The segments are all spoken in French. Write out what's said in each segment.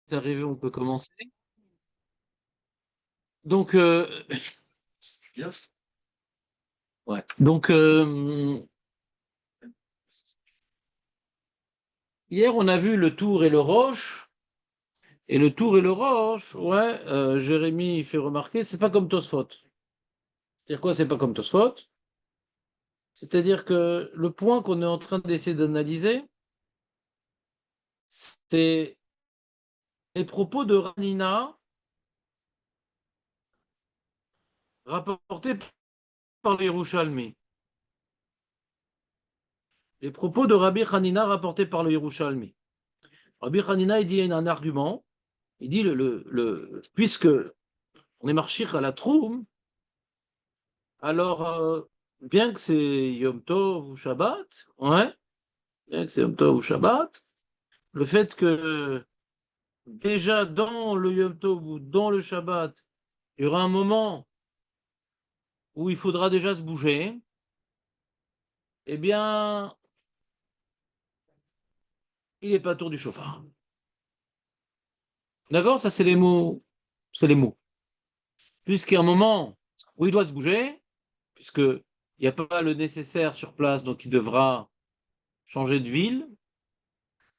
C'est arrivé, on peut commencer. Donc, ouais. Donc hier, on a vu le tour et le roche. Et le tour et le roche, ouais, Jérémy fait remarquer, c'est pas comme Tosfot. C'est-à-dire quoi, c'est pas comme Tosfot? C'est-à-dire que le point qu'on est en train d'essayer d'analyser, c'est les propos de Ranina rapportés par les Yerushalmi. Les propos de Rabbi Hanina rapportés par le Yerushalmi. Rabbi Hanina, il dit un argument. Il dit, puisque on est marchir à la Troum, alors bien que c'est Yom Tov ou Shabbat, ouais, bien que c'est Yom Tov ou Shabbat, le fait que déjà dans le Yom Tov ou dans le Shabbat, il y aura un moment où il faudra déjà se bouger, eh bien, il n'est pas tour du chauffard. D'accord? Ça, c'est les mots. C'est les mots. Puisqu'il y a un moment où il doit se bouger, puisqu'il n'y a pas le nécessaire sur place, donc il devra changer de ville.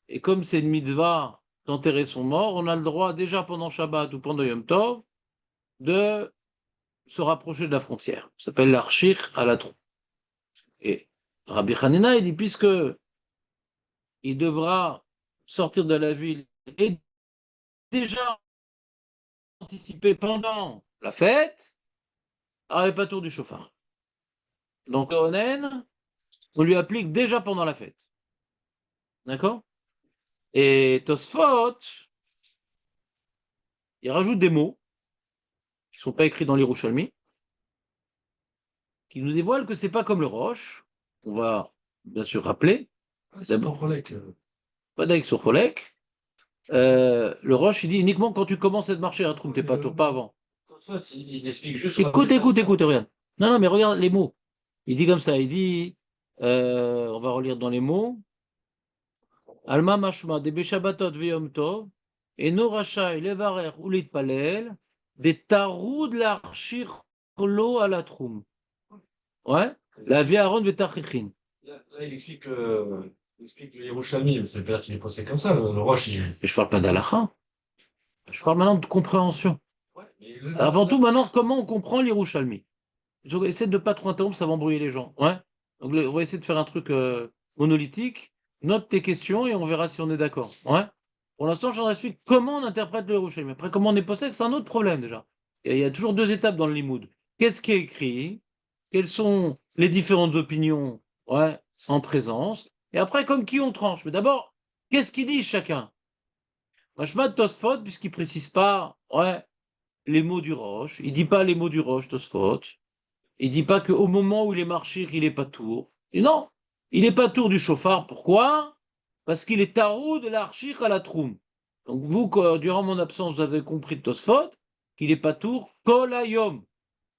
Et comme c'est une mitzvah d'enterrer son mort, on a le droit déjà pendant Shabbat ou pendant Yom Tov de se rapprocher de la frontière. Ça s'appelle l'archir à la troupe. Et Rabbi Hanina, il dit, puisque il devra sortir de la ville et déjà anticiper pendant la fête, alors il pas tour du chauffard. Donc Onen, on lui applique déjà pendant la fête. D'accord? Et Tosfot, il rajoute des mots qui ne sont pas écrits dans les Yerushalmi, qui nous dévoilent que c'est pas comme le roche. On va bien sûr rappeler. D'abord, pas d'avec sur Cholek. Le roche, il dit uniquement quand tu commences à marcher un trou, t'es pas tour, pas avant. Il explique juste. Écoute, regarde. Non, non, mais regarde les mots. Il dit comme ça, il dit, on va relire dans les mots. Alma mashma de beshabatot veyom tov, et no rachai levarer ou litpalel, betarud l'archir lo à la troum. Ouais? La vie Aaron vetachichin. Là, il explique le Yerushalmi, c'est pas qu'il est posé comme ça. Le Roche, il. Et je parle pas d'Alacha. Je parle maintenant de compréhension. Ouais, Avant tout, maintenant, comment on comprend l'Yerushalmi? Essaie de ne pas trop interrompre, ça va embrouiller les gens. Ouais? Donc, on va essayer de faire un truc monolithique. Note tes questions et on verra si on est d'accord. Ouais? Pour l'instant, je explique comment on interprète le Yerushalmi. Après, comment on est posé, c'est un autre problème déjà. Il y a toujours deux étapes dans le limoud. Qu'est-ce qui est écrit? Quelles sont les différentes opinions, ouais, en présence? Et après, comme qui on tranche? Mais d'abord, qu'est-ce qu'ils disent chacun? Mashmat Tosfot, puisqu'il ne précise pas, ouais, les mots du roche. Il dit pas les mots du roche, Tosfot. Il dit pas qu'au moment où il est marchir, il est pas tour. Et non, il est pas tour du chauffard. Pourquoi? Parce qu'il est tarot de l'archir à la troum. Donc vous, durant mon absence, vous avez compris de Tosfot qu'il est pas tour kol hayom.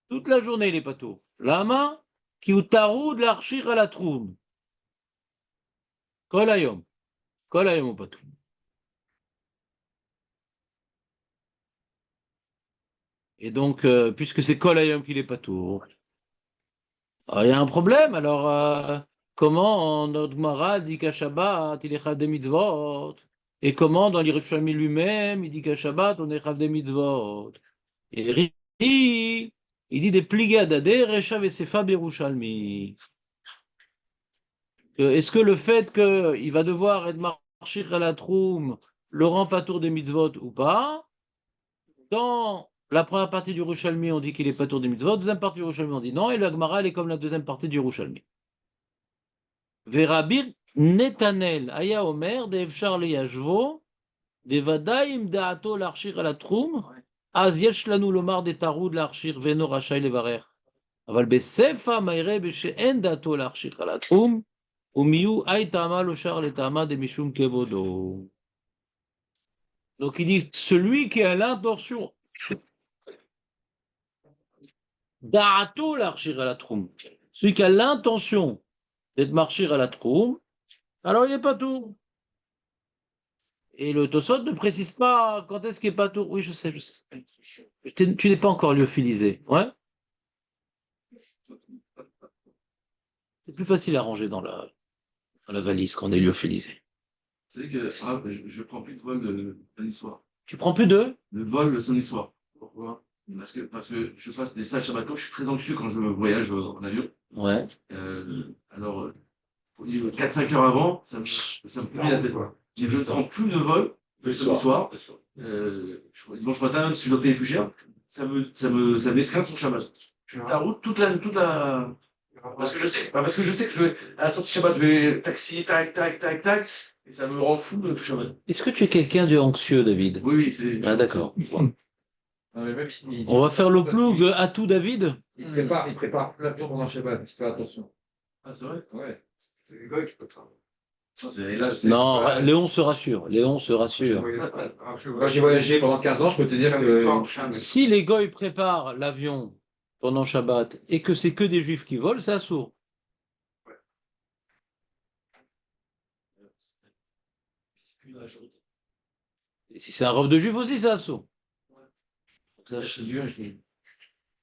Toute la journée, il est pas tour. La main qui est tarot de l'archir à la troum. Kol hayom. Kol hayom au pas tour. Et donc, puisque c'est kol hayom qu'il est pas tour, il y a un problème. Alors, comment notre Gemara dit qu'à Shabbat, il est chayav des mitzvot? Et comment dans l'Yerushalmi lui-même, il dit qu'à Shabbat, on est chayav des mitzvot? Et il dit des pligés adadé, Rechav et Sefa Yerushalmi. Est-ce que le fait qu'il va devoir être marché à la troum le rend pas tour des mitzvot ou pas? Dans la première partie du Yerushalmi, on dit qu'il est pas tour des mitzvot. Deuxième partie du Yerushalmi, on dit non. Et la Gemara, elle est comme la deuxième partie du Yerushalmi. Verabir Netanel, Aya Omer, de Efchar Yashvo, de Vadaim Daato l'archir à la troum, Az Yesh Lanu Lomar de Taroud l'archir Veno Rachai Levarer. Aval Besefa Maire Beshe'en Daato l'archir à la troum, Umiyu Ay Tama Lochar le Tama de Mishum Kevodo. Donc il dit celui qui a l'intention Daato l'archir à la troum, celui qui a l'intention d'être marchir à la troum, alors il n'est pas tout. Et le Tosot ne précise pas quand est-ce qu'il est pas tour. Oui, je sais, je sais. Tu n'es pas encore lyophilisé. Ouais? C'est plus facile à ranger dans la valise qu'on est lyophilisé. C'est que je prends plus de vol le lundi soir. Tu prends plus de? Le vol le samedi soir. Pourquoi? Parce que je passe des salles Shabbat. Je suis très anxieux quand je voyage en avion. Ouais. Alors, 4-5 heures avant, ça me pourrit la tête. Je ne prends plus de vol le samedi soir. Dimanche matin, même si je dois payer plus cher, ça m'esclave sur Shabbat. Je fais la route parce que je sais, que je vais, à la sortie Shabbat, je vais taxi, tac, tac, tac, tac, et ça me rend fou tout Shabbat. Est-ce que tu es quelqu'un de anxieux, David? Oui, oui, c'est. Ah, d'accord. Non, mais même On va faire le ploug à tout, David? il prépare l'avion pendant Shabbat, il faut faire attention. Ah, c'est vrai? Ouais. C'est les gars qui peuvent travailler. Là, Non, Léon se rassure. Léon se rassure. Moi, j'ai voyagé pendant 15 ans, je peux te dire que. Si les goy préparent l'avion pendant Shabbat et que c'est que des juifs qui volent, c'est assourd. Et si c'est un robe de juif aussi, c'est assourd.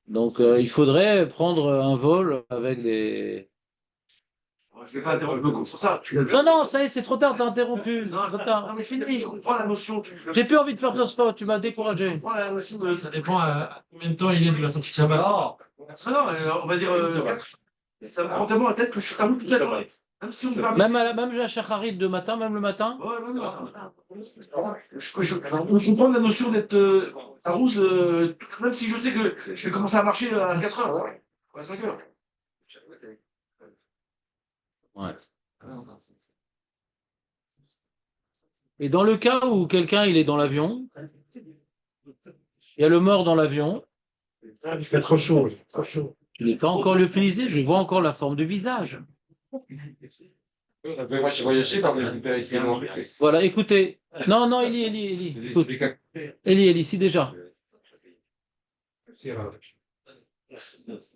Donc, il faudrait prendre un vol avec des. Je ne vais pas interrompre le cours sur ça. Non, non, ça y est, c'est trop tard, t'as interrompu. Trop tard, c'est fini. Je comprends la notion. J'ai plus envie de faire ce sport, tu m'as découragé. Ça dépend à combien de temps il est de la sortie de Shabbat. Non, on va dire. Ça me prend tellement la tête que je suis tabou toute la journée. Même si on me permet. Même la shacharit de matin, même le matin. Ouais, je comprends la notion d'être tarouz, même si je sais que je vais commencer à marcher à 4 heures, à 5 heures. Ouais. Et dans le cas où quelqu'un il est dans l'avion, il y a le mort dans l'avion. Il fait trop chaud, il fait trop chaud. Il n'est pas encore lyophilisé, je vois encore la forme du visage. Moi, j'ai voyagé par le père ici. Voilà, écoutez. Non, non, Eli. Écoute. Eli, si déjà.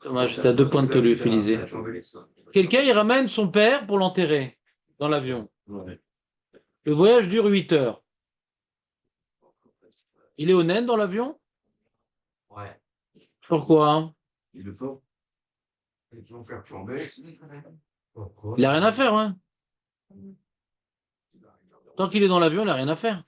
Dommage, t'as 2 points de te lyophilisé. Quelqu'un, il ramène son père pour l'enterrer dans l'avion. Le voyage dure 8 heures. Il est au naine dans l'avion? Ouais. Pourquoi? Il le faut. Ils vont faire flamber. Il n'a rien à faire, hein. Tant qu'il est dans l'avion, il n'a rien à faire.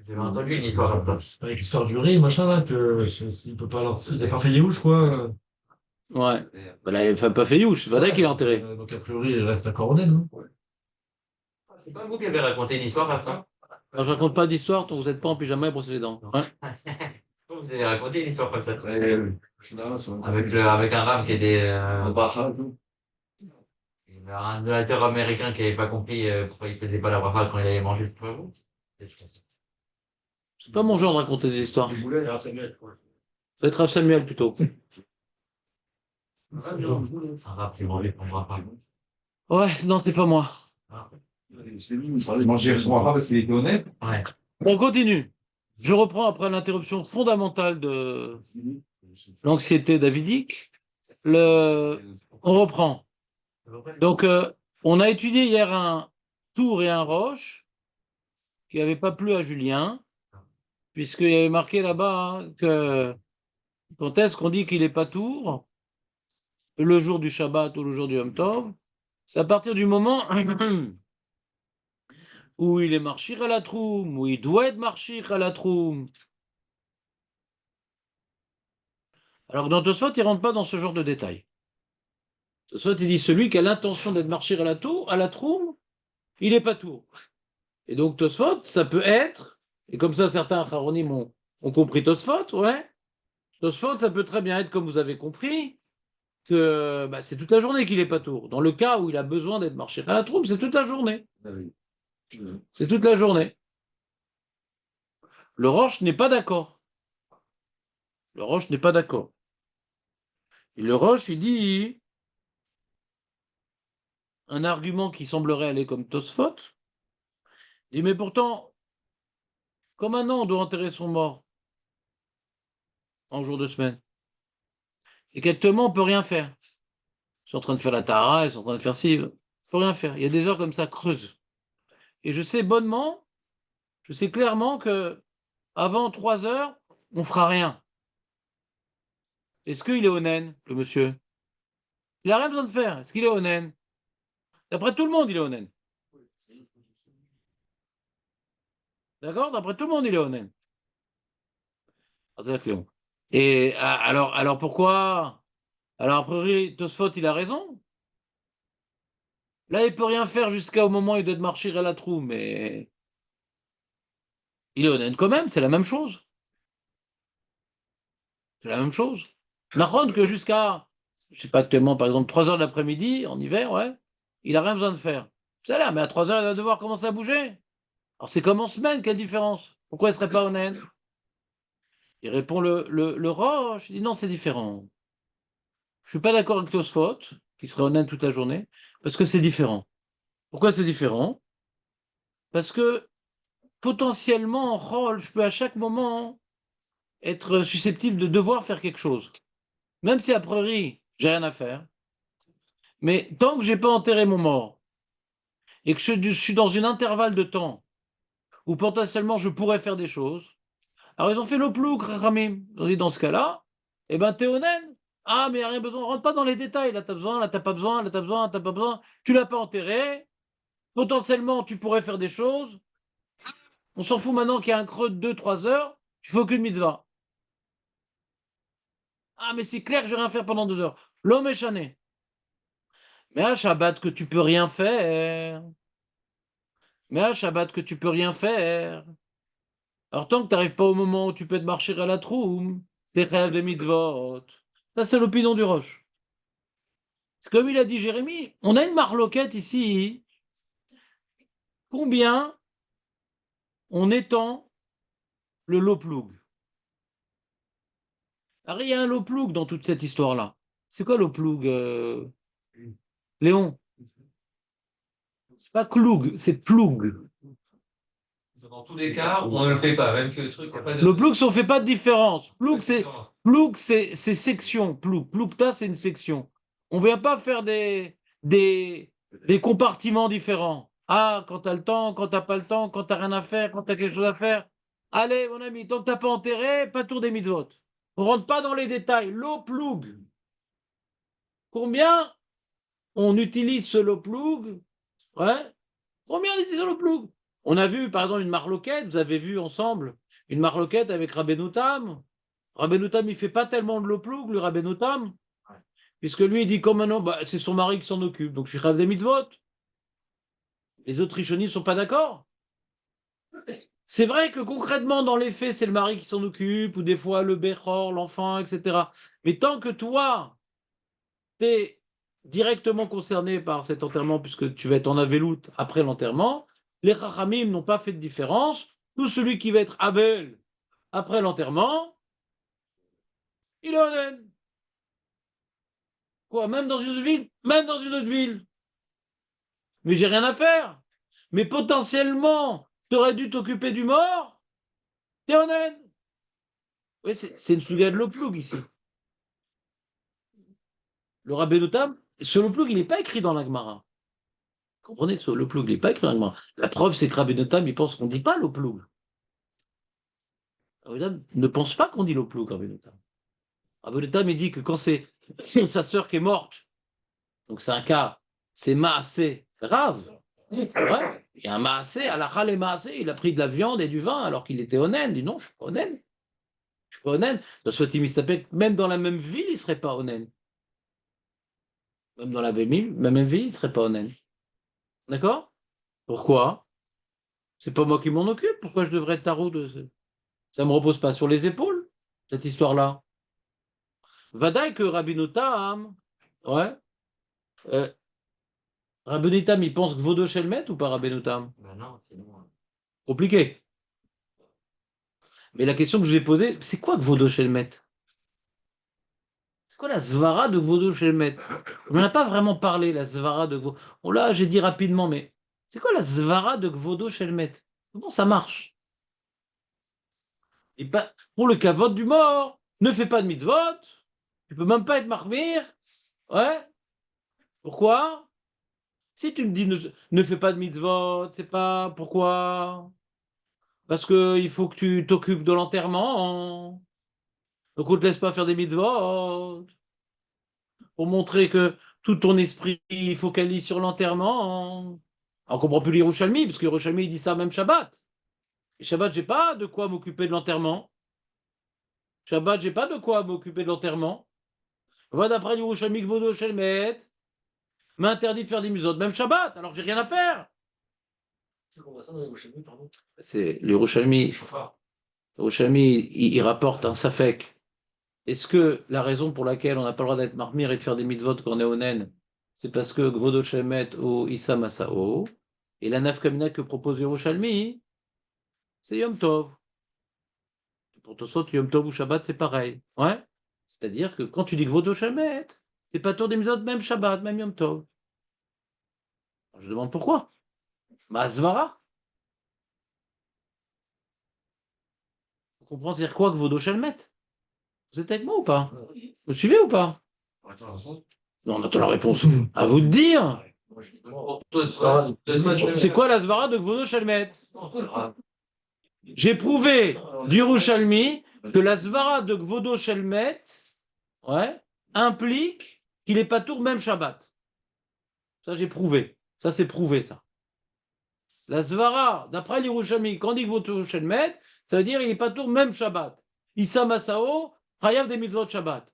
J'avais entendu une histoire comme ça. Avec l'histoire du riz, machin, là, que il peut pas lancer. Il n'a pas fait Yéhouch, quoi. Ouais. Bah là, il n'a pas fait Youch, c'est pas qu'il est enterré. Donc, a priori, il reste à Coronel, non? C'est pas vous qui avez raconté une histoire comme ça? Alors, je raconte pas d'histoire, donc vous n'êtes pas en pyjama et brossez les dents. Hein. Vous avez raconté une histoire comme ça. Avec un rame qui était. un donateur américain qui n'avait pas compris pourquoi il faisait pas la bracha quand il avait mangé, c'est pas vous? C'est pas mon genre de raconter des histoires. Ça va être Rav Samuel plutôt. Un rap qui mangé ton bracha. Ouais, non, c'est pas moi. Je mangeais son repas parce qu'il était honnête. Ouais. On continue. Je reprends après l'interruption fondamentale de l'anxiété davidique. On reprend. Donc, on a étudié hier un tour et un roche qui n'avait pas plu à Julien, puisqu'il y avait marqué là-bas hein, que quand est-ce qu'on dit qu'il n'est pas tour, le jour du Shabbat ou le jour du Yom Tov, c'est à partir du moment où il est marchir à la troum, où il doit être marchir à la troum. Alors que dans Tosfot, il ne rentre pas dans ce genre de détails. Tosfot, il dit celui qui a l'intention d'être marchir à la troum, il n'est pas tour. Et donc Tosfot, ça peut être, et comme ça certains Acharonim ont compris Tosfot, ouais. Tosfot, ça peut très bien être, comme vous avez compris, que bah, c'est toute la journée qu'il n'est pas tour. Dans le cas où il a besoin d'être marché à la troupe, c'est toute la journée. C'est toute la journée. Le Roche n'est pas d'accord. Le Roche n'est pas d'accord. Et le Roche, il dit un argument qui semblerait aller comme Tosfot. Il dit, mais pourtant, comme un an, on doit enterrer son mort en jour de semaine. Et qu'actuellement, on ne peut rien faire. Ils sont en train de faire la Tahara, ils sont en train de faire ci. Il ne faut rien faire. Il y a des heures comme ça creuses. Et je sais bonnement, je sais clairement que avant 3 heures, on fera rien. Est-ce qu'il est onen, le monsieur? Il n'a rien besoin de faire. Est-ce qu'il est onen? D'après tout le monde, il est onen. D'accord? D'après tout le monde, il est onen. Et alors pourquoi? Alors, a priori, Tosfot, il a raison. Là, il peut rien faire jusqu'au moment où il doit marcher à la trou, mais il est honnête quand même, c'est la même chose. C'est la même chose. Nahon que jusqu'à, je sais pas actuellement, par exemple, 3 heures de l'après-midi, en hiver, ouais, il a rien besoin de faire. C'est là, mais à 3 heures, il va devoir commencer à bouger. Alors, c'est comme en semaine, quelle différence? Pourquoi il serait pas honnête? Il répond le Roche, il dit non, c'est différent. Je suis pas d'accord avec Tosfot, qui serait honnête toute la journée, parce que c'est différent. Pourquoi c'est différent? Parce que potentiellement, en rôle, je peux à chaque moment être susceptible de devoir faire quelque chose. Même si a priori, j'ai rien à faire. Mais tant que j'ai pas enterré mon mort et que je suis dans un intervalle de temps où potentiellement je pourrais faire des choses, alors ils ont fait le plouk, Rachamim. Ils ont dit dans ce cas-là, eh ben t'es honnête. Ah, mais y a rien besoin, rentre pas dans les détails. Là, t'as besoin, là, t'as pas besoin, là, t'as besoin, t'as pas besoin. Tu l'as pas enterré. Potentiellement, tu pourrais faire des choses. On s'en fout maintenant qu'il y a un creux de 2-3 heures. Tu fais aucune mitzvah. Ah, mais c'est clair que je vais rien faire pendant 2 heures. L'homme est chané. Mais à Shabbat que tu peux rien faire. Mais à Shabbat que tu peux rien faire. Alors tant que tu n'arrives pas au moment où tu peux te marcher à la troum, t'es rêves des mitzvot. Ça, c'est l'opinion du Roche. C'est comme il a dit Jérémie, on a une marloquette ici. Combien on étend le loploug? Alors, il y a un loploug dans toute cette histoire-là. C'est quoi loploug, Léon? C'est pas cloug, c'est ploug. Dans tous les cas, on ne le fait pas, même que le truc, il n'y a pas de. Le ploug, on fait pas de différence. Pas de différence. Ploug, c'est section. Ploug. Plougta, c'est une section. On ne vient pas faire des compartiments différents. Ah, quand tu as le temps, quand tu n'as pas le temps, quand tu n'as rien à faire, quand tu as quelque chose à faire. Allez, mon ami, tant que tu n'as pas enterré, pas tour des mitzvot. On ne rentre pas dans les détails. L'eau ploug. Combien on utilise ce lot ploug? Ouais. Combien on utilise ce lot ploug? On a vu, par exemple, une marloquette, vous avez vu ensemble, une marloquette avec Rabbeinu Tam. Rabbeinu Tam, il fait pas tellement de l'oploug, le Rabbeinu Tam, puisque lui, il dit comme un homme, bah, c'est son mari qui s'en occupe, donc je suis Chav des mitzvot. Les autres Rishonim ne sont pas d'accord. C'est vrai que concrètement, dans les faits, c'est le mari qui s'en occupe, ou des fois le Bechor, l'enfant, etc. Mais tant que toi, tu es directement concerné par cet enterrement, puisque tu vas être en Aveloute après l'enterrement, les Chachamim n'ont pas fait de différence. Tout celui qui va être Avel après l'enterrement, il est honnête. Quoi, même dans une autre ville? Même dans une autre ville. Mais j'ai rien à faire. Mais potentiellement, tu aurais dû t'occuper du mort. T'es honnête. Oui, c'est une souga de l'oploug ici. Le Rabbeinu Tam, ce l'oploug, il n'est pas écrit dans la Gemara. Comprenez, ce l'oploug, il n'est pas écrit dans la Gemara. La preuve, c'est que Rabbeinu Tam, il pense qu'on ne dit pas l'oploug. Rabbeinu Tam ne pense pas qu'on dit l'oploug, Rabbeinu Tam. Rabbeinu Tam, il dit que quand c'est sa sœur qui est morte, donc c'est un cas, c'est maasé grave. Ouais, il y a un maasé, à la Khal et maasé, il a pris de la viande et du vin alors qu'il était honnête. Il dit non, je suis pas honnête. Je suis pas honnête. Dans ce Mistapek, même dans la même ville, il serait pas honnête. Même dans la même ville, il serait pas honnête. D'accord? Pourquoi? C'est pas moi qui m'en occupe. Pourquoi je devrais être tarot de ça me repose pas sur les épaules, cette histoire-là. Vadaï que Rabbeinu Tam, ouais. Euh, Rabbeinu Tam, il pense que Vodo Shelmet ou pas Rabbeinu Tam? Ben non, sinon. Compliqué. Mais la question que je vous ai posée, c'est quoi Gvodo Shelmet? C'est quoi la Zvara de Gvodo Shelmet? On n'en a pas vraiment parlé, la Zvara de Gvodo. Oh là, j'ai dit rapidement, mais c'est quoi la Zvara de Gvodo Shelmet? Comment ça marche? Et pas, pour le cas vote du mort, ne fais pas de mitzvot, tu peux même pas être marmire. Ouais. Pourquoi? Si tu me dis ne fais pas de mitzvot, c'est pas pourquoi? Parce que il faut que tu t'occupes de l'enterrement. Donc on te laisse pas faire des mitzvot pour montrer que tout ton esprit focalise sur l'enterrement. On comprend plus l'Yerushalmi, parce que l'Yerushalmi il dit ça même Shabbat. Et Shabbat, j'ai pas de quoi m'occuper de l'enterrement. Shabbat, j'ai pas de quoi m'occuper de l'enterrement. Va d'après l'Yerushalmi Kvodo Shelmet, m'interdit de faire des mitzvot, même Shabbat, alors j'ai rien à faire. C'est l'Yerushalmi. L'Yerushalmi, il rapporte un safek. Est-ce que la raison pour laquelle on n'a pas le droit d'être marmire et de faire des mitzvot quand on est au Nen, c'est parce que Kvodo Shelmet ou Issa Masao, et la nafkamina que propose Yerushalmi, c'est Yom Tov. Pour Tosot, Yom Tov ou Shabbat, c'est pareil. Ouais. C'est-à-dire que quand tu dis Kvodo Shelmet, c'est pas tour des mitzvot, même Shabbat, même Yom Tov. Alors, je demande pourquoi. Svara. Vous comprenez c'est-à-dire quoi Kvodo Shelmet? Vous êtes avec moi ou pas? Vous suivez ou pas? Non, on attend la réponse. À vous de dire. C'est quoi la Svara de Kvodo Shelmet? J'ai prouvé du Yerushalmi que la Svara de Kvodo Shelmet, ouais, implique qu'il n'est pas tour même Shabbat. Ça, j'ai prouvé. Ça, c'est prouvé, ça. La Svara, d'après l'Yerushalmi, quand on dit Kvodo Shelmet, ça veut dire qu'il n'est pas tour même Shabbat. Issa Masao, Chayav des mitzvot Shabbat.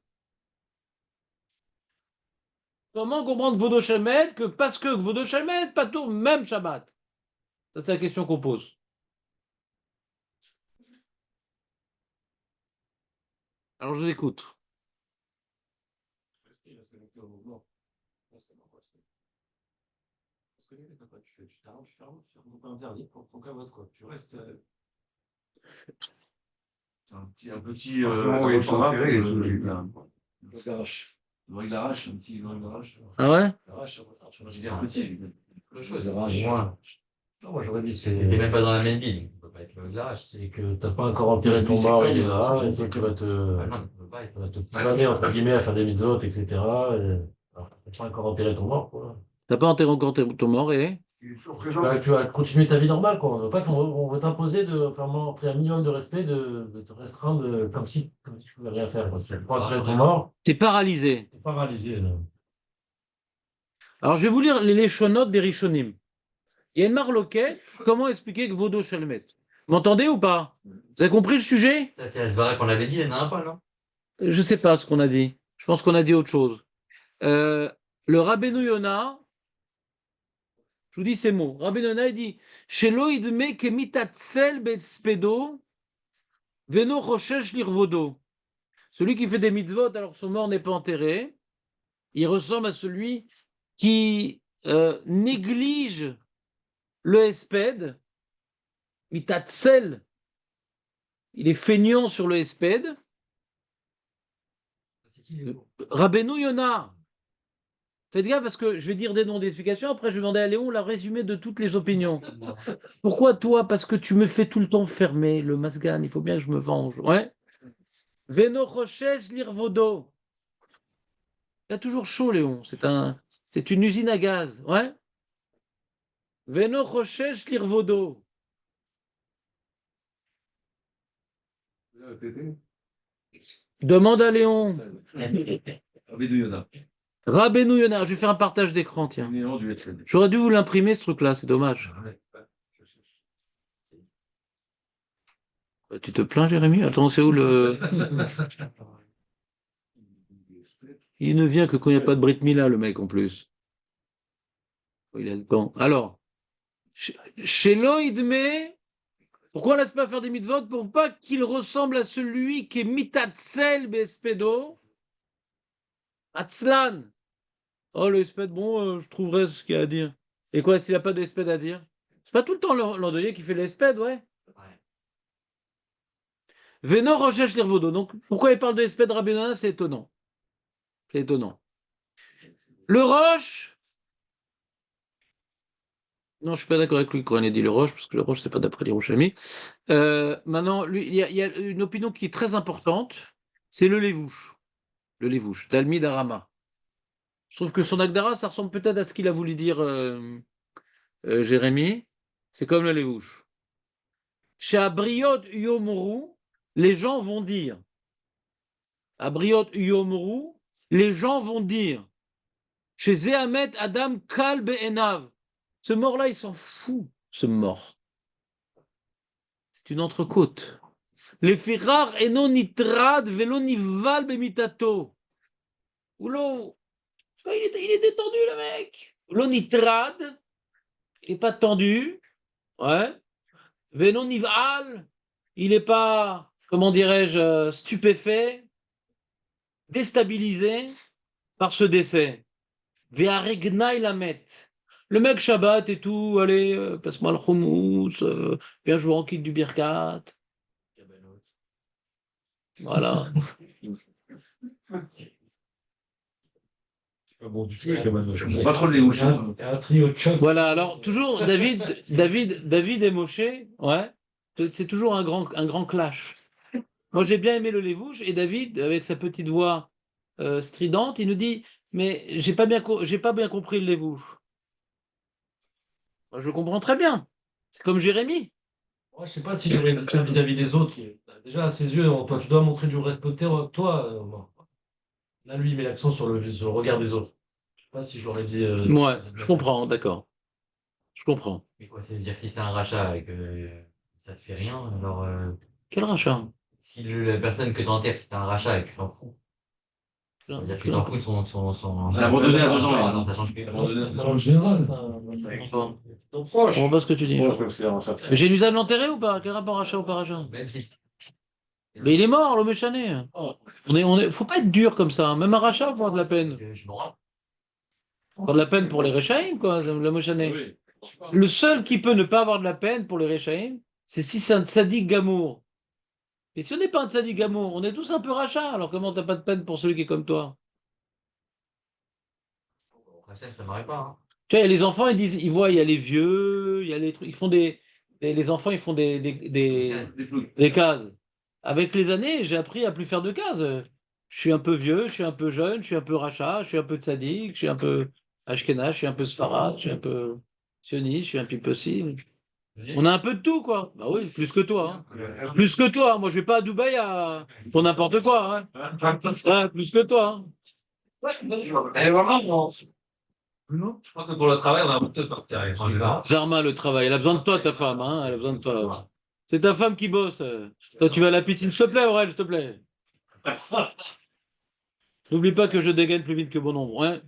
Comment comprendre Kvodo Shelmet que parce que Kvodo Shelmet, pas tour même Shabbat? Ça, c'est la question qu'on pose. Alors, je vous écoute. Tu restes. C'est un petit Oui, il faut enterrer les trucs. il l'arrache, un petit l'arrache. Ah ouais? Je dis un petit. Le choix, c'est moi. Non, moi j'aurais dit c'est. Il n'est même pas dans la même ville. Il ne peut pas être le garage. C'est que tu n'as pas encore enterré ton mort, il est là, et puis tu vas te planer entre guillemets à faire des mitzvot, etc. Alors, tu n'as pas encore enterré ton mort, quoi. T'as pas enterré encore ton mort et. Il est toujours présent. Bah, tu vas continuer ta vie normale, quoi. On veut pas on veut t'imposer de vraiment faire un minimum de respect, de te restreindre comme si tu pouvais rien faire. Tu n'as pas enterré ton mort, T'es paralysé. tu es paralysé, là. Alors, je vais vous lire les Leshonotes des Rishonim. Il y a une marloquette. Comment expliquer que Kvodo Shelmet? Vous m'entendez ou pas? Vous avez compris le sujet? Ça, c'est la Svara qu'on avait dit la dernière fois, non? Je ne sais pas ce qu'on a dit. Je pense qu'on a dit autre chose. Le Rabbeinu Yona, je vous dis ces mots. Rabbeinu Yona, il dit Shelo idme kemitatzel betzpedo veno choshesh lirvodo. Celui qui fait des mitzvot alors que son mort n'est pas enterré, il ressemble à celui qui néglige le hesped, mitatzel, il est feignant sur le hesped. Rabbeinu Yona. Faites gaffe parce que je vais dire des noms d'explications, après je vais demander à Léon la résumé de toutes les opinions. Pourquoi toi? Parce que tu me fais tout le temps fermer le masgan, il faut bien que je me venge. Ouais. Veno Choshesh Lirvodo. Il a toujours chaud, Léon. C'est une usine à gaz. Ouais. Veno Choshesh Lirvodo. Demande à Léon. Rabbeinu Yona. Je vais faire un partage d'écran, tiens. J'aurais dû vous l'imprimer, ce truc-là, c'est dommage. Tu te plains, Jérémy? Attends, c'est où le. Il ne vient que quand il n'y a pas de Brit Mila, le mec, en plus. Il a le temps. Alors, chez Loïdme, pourquoi on ne laisse pas faire des mitzvot? Pour pas qu'il ressemble à celui qui est mitatzel bespedo, atzlan. Oh, le espède, bon, je trouverai ce qu'il y a à dire. Et quoi, s'il n'a pas d'espède à dire? C'est pas tout le temps l'endeuillé qui fait l'espède, ouais. Veno recherche l'irvodo. Donc, pourquoi il parle de l'espède Rabbeinu? C'est étonnant. C'est étonnant. Le Roche. Non, je ne suis pas d'accord avec lui quand il a dit le Roche, parce que le Roche, c'est pas d'après les Yerushalmi. Maintenant, lui, il y a une opinion qui est très importante, c'est le Lévouche. Le Lévouche, Talmid Arama. Je trouve que son Agdara, ça ressemble peut-être à ce qu'il a voulu dire Jérémie. C'est comme le Lévouche. Chez Abriot Yomuru, les gens vont dire. Abriot Yomuru, les gens vont dire. Chez Zehamet Adam Kal Be'enav. Ce mort-là, il s'en fout, ce mort. C'est une entrecôte. Les Firar eno nitrad velo nival bemitato. Oulou, il est détendu, le mec. L'onitrad, il n'est pas tendu. Ouais. Velo nival, il n'est pas, comment dirais-je, stupéfait, déstabilisé par ce décès. Ve'aregnaï lamet. Le mec Shabbat et tout, allez, passe-moi le houmous, viens jouer en kit du Birkat. Voilà. Bon, du tout, Je comprends pas trop le Lévouche. un trio de choc. Voilà, alors toujours David et Moshe, ouais, c'est toujours un grand clash. Moi j'ai bien aimé le Lévouche et David, avec sa petite voix stridente, il nous dit mais j'ai pas bien compris le Lévouche. Moi, je comprends très bien. C'est comme Jérémie. Moi, je sais pas si j'aurais dit ça vis-à-vis des autres. Déjà, à ses yeux, toi, tu dois montrer du respect. Toi, là, lui, il met l'accent sur le regard des autres. Je sais pas si je l'aurais dit. Ouais, je comprends, d'accord. Je comprends. Mais quoi, ça veut dire que si c'est un rachat et que ça te fait rien, alors Quel rachat? si la personne que tu enterres, c'est un rachat et que tu t'en fous, ça veut dire que tu t'en fous de son... On l'a abandonné à 2 ans, Ah, il non, ça change plus. Dans le général, ça. Je comprends pas ce que tu dis. Mais j'ai une usable enterré ou pas? Quel rapport rachat ou pas rachat? Même si... Mais il est mort, le méchané. Faut pas être dur comme ça, hein. Même un rachat, faut avoir de la peine. Je me rends. Avoir de la peine pour les Réchaïm, quoi, le méchané. Le seul qui peut ne pas avoir de la peine pour les Réchaïm, c'est si c'est un tzaddik gamour. Et si on n'est pas un tzaddik gamour, on est tous un peu rachat, alors comment t'as pas de peine pour celui qui est comme toi? Rachat, ça m'arrive pas. Hein. Tu vois, il y a les enfants, ils disent, ils voient, il y a les vieux, il y a les trucs, ils font les enfants, ils font des cases. Avec les années, j'ai appris à plus faire de cases. Je suis un peu vieux, je suis un peu jeune, je suis un peu rachat, je suis un peu tzaddik, je suis un peu ashkenaz, je suis un peu sfarad, je suis un peu sioniste, je suis un peu ci. On a un peu de tout, quoi. Bah oui, plus que toi. Hein. Plus que toi. Moi, je vais pas à Dubaï pour n'importe quoi. Hein. Ouais, plus que toi. Hein. Elle est vraiment... Non, je pense que pour le travail, on a un peu de partir avec là. Zarma, le travail. Elle a besoin de toi, ta femme. Hein. Elle a besoin de toi. C'est ta femme qui bosse. Toi, tu vas à la piscine. S'il te plaît, Aurel, s'il te plaît. N'oublie pas que je dégaine plus vite que bon nombre. Hein.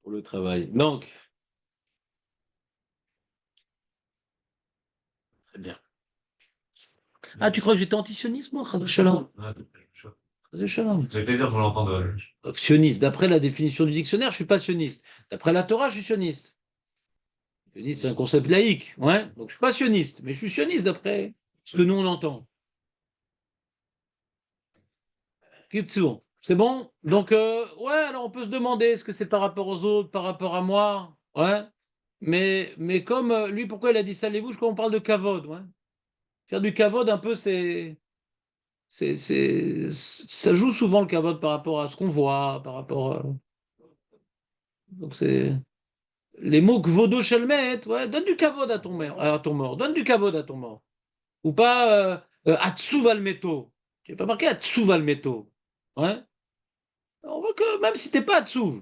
Pour le travail. Donc. Très bien. Ah, tu crois que j'étais antisioniste, moi? Shalom. Shalom. J'ai plaisir de l'entendre. Sioniste. D'après la définition du dictionnaire, je suis pas sioniste. D'après la Torah, je suis sioniste. Sioniste, c'est un concept laïque. Ouais. Donc, je suis pas sioniste. Mais je suis sioniste d'après ce que nous, on entend. Kitsour. C'est bon? Donc, ouais, alors on peut se demander, est-ce que c'est par rapport aux autres, par rapport à moi? Ouais. Mais comme lui, pourquoi il a dit ça, les bouches, quand on parle de kavod, ouais. Faire du kavod, un peu, ça joue souvent le kavod par rapport à ce qu'on voit, par rapport. Donc, c'est. Les mots kvodo shelmet, ouais, donne du kavod à ton mort, donne du kavod à ton mort. Ou pas atsuv al meto. Tu n'as pas marqué atsuv al meto. Ouais. On voit que même si t'es pas Hatsuv,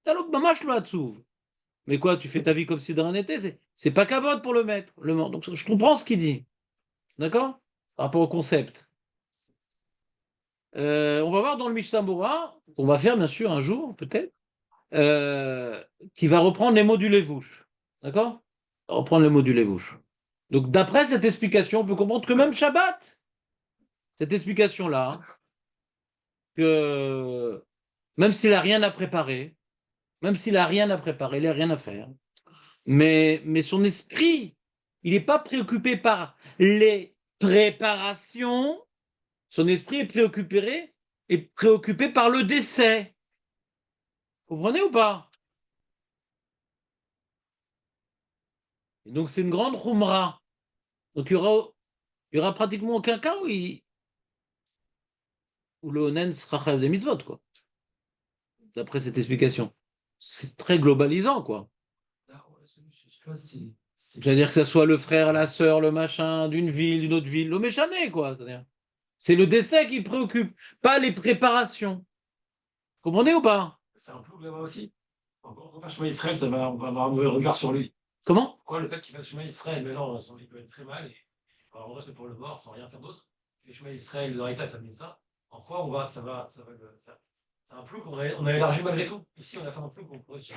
t'as l'autre mamache le Hatsuv. Mais quoi, tu fais ta vie comme si de rien n'était, c'est pas kavod pour le maître, le mort. Donc je comprends ce qu'il dit. D'accord? Par rapport au concept. On va voir dans le Mishnah Bora, qu'on va faire bien sûr un jour, peut-être, qui va reprendre les mots du Lévouche. D'accord? Reprendre les mots du Lévouche. Donc d'après cette explication, on peut comprendre que même Shabbat, cette explication-là, hein, que même s'il n'a rien à préparer, même s'il n'a rien à préparer, il n'a rien à faire. Mais son esprit, il n'est pas préoccupé par les préparations. Son esprit est préoccupé par le décès. Vous comprenez ou pas? Et donc c'est une grande khumra. Donc il y aura pratiquement aucun cas où où le Onen sera chayav des mitzvot, quoi. D'après cette explication. C'est très globalisant, quoi. C'est-à-dire que ce soit le frère, la sœur, le machin, d'une autre ville, le méchané, quoi. C'est le décès qui préoccupe, pas les préparations. Comprenez ou pas? C'est un peu là-bas aussi. Quand on va chemin Israël, on va avoir un mauvais regard sur lui. Comment? Pourquoi le fait qu'il fasse chemin Israël, maintenant, il peut être très mal, et on reste pour le mort sans rien faire d'autre. Le chemin Israël, l'Orita, ça ne ça. En quoi on va, ça va, c'est un flou on a élargi malgré tout. Ici, on a fait un flou qu'on pourrait sur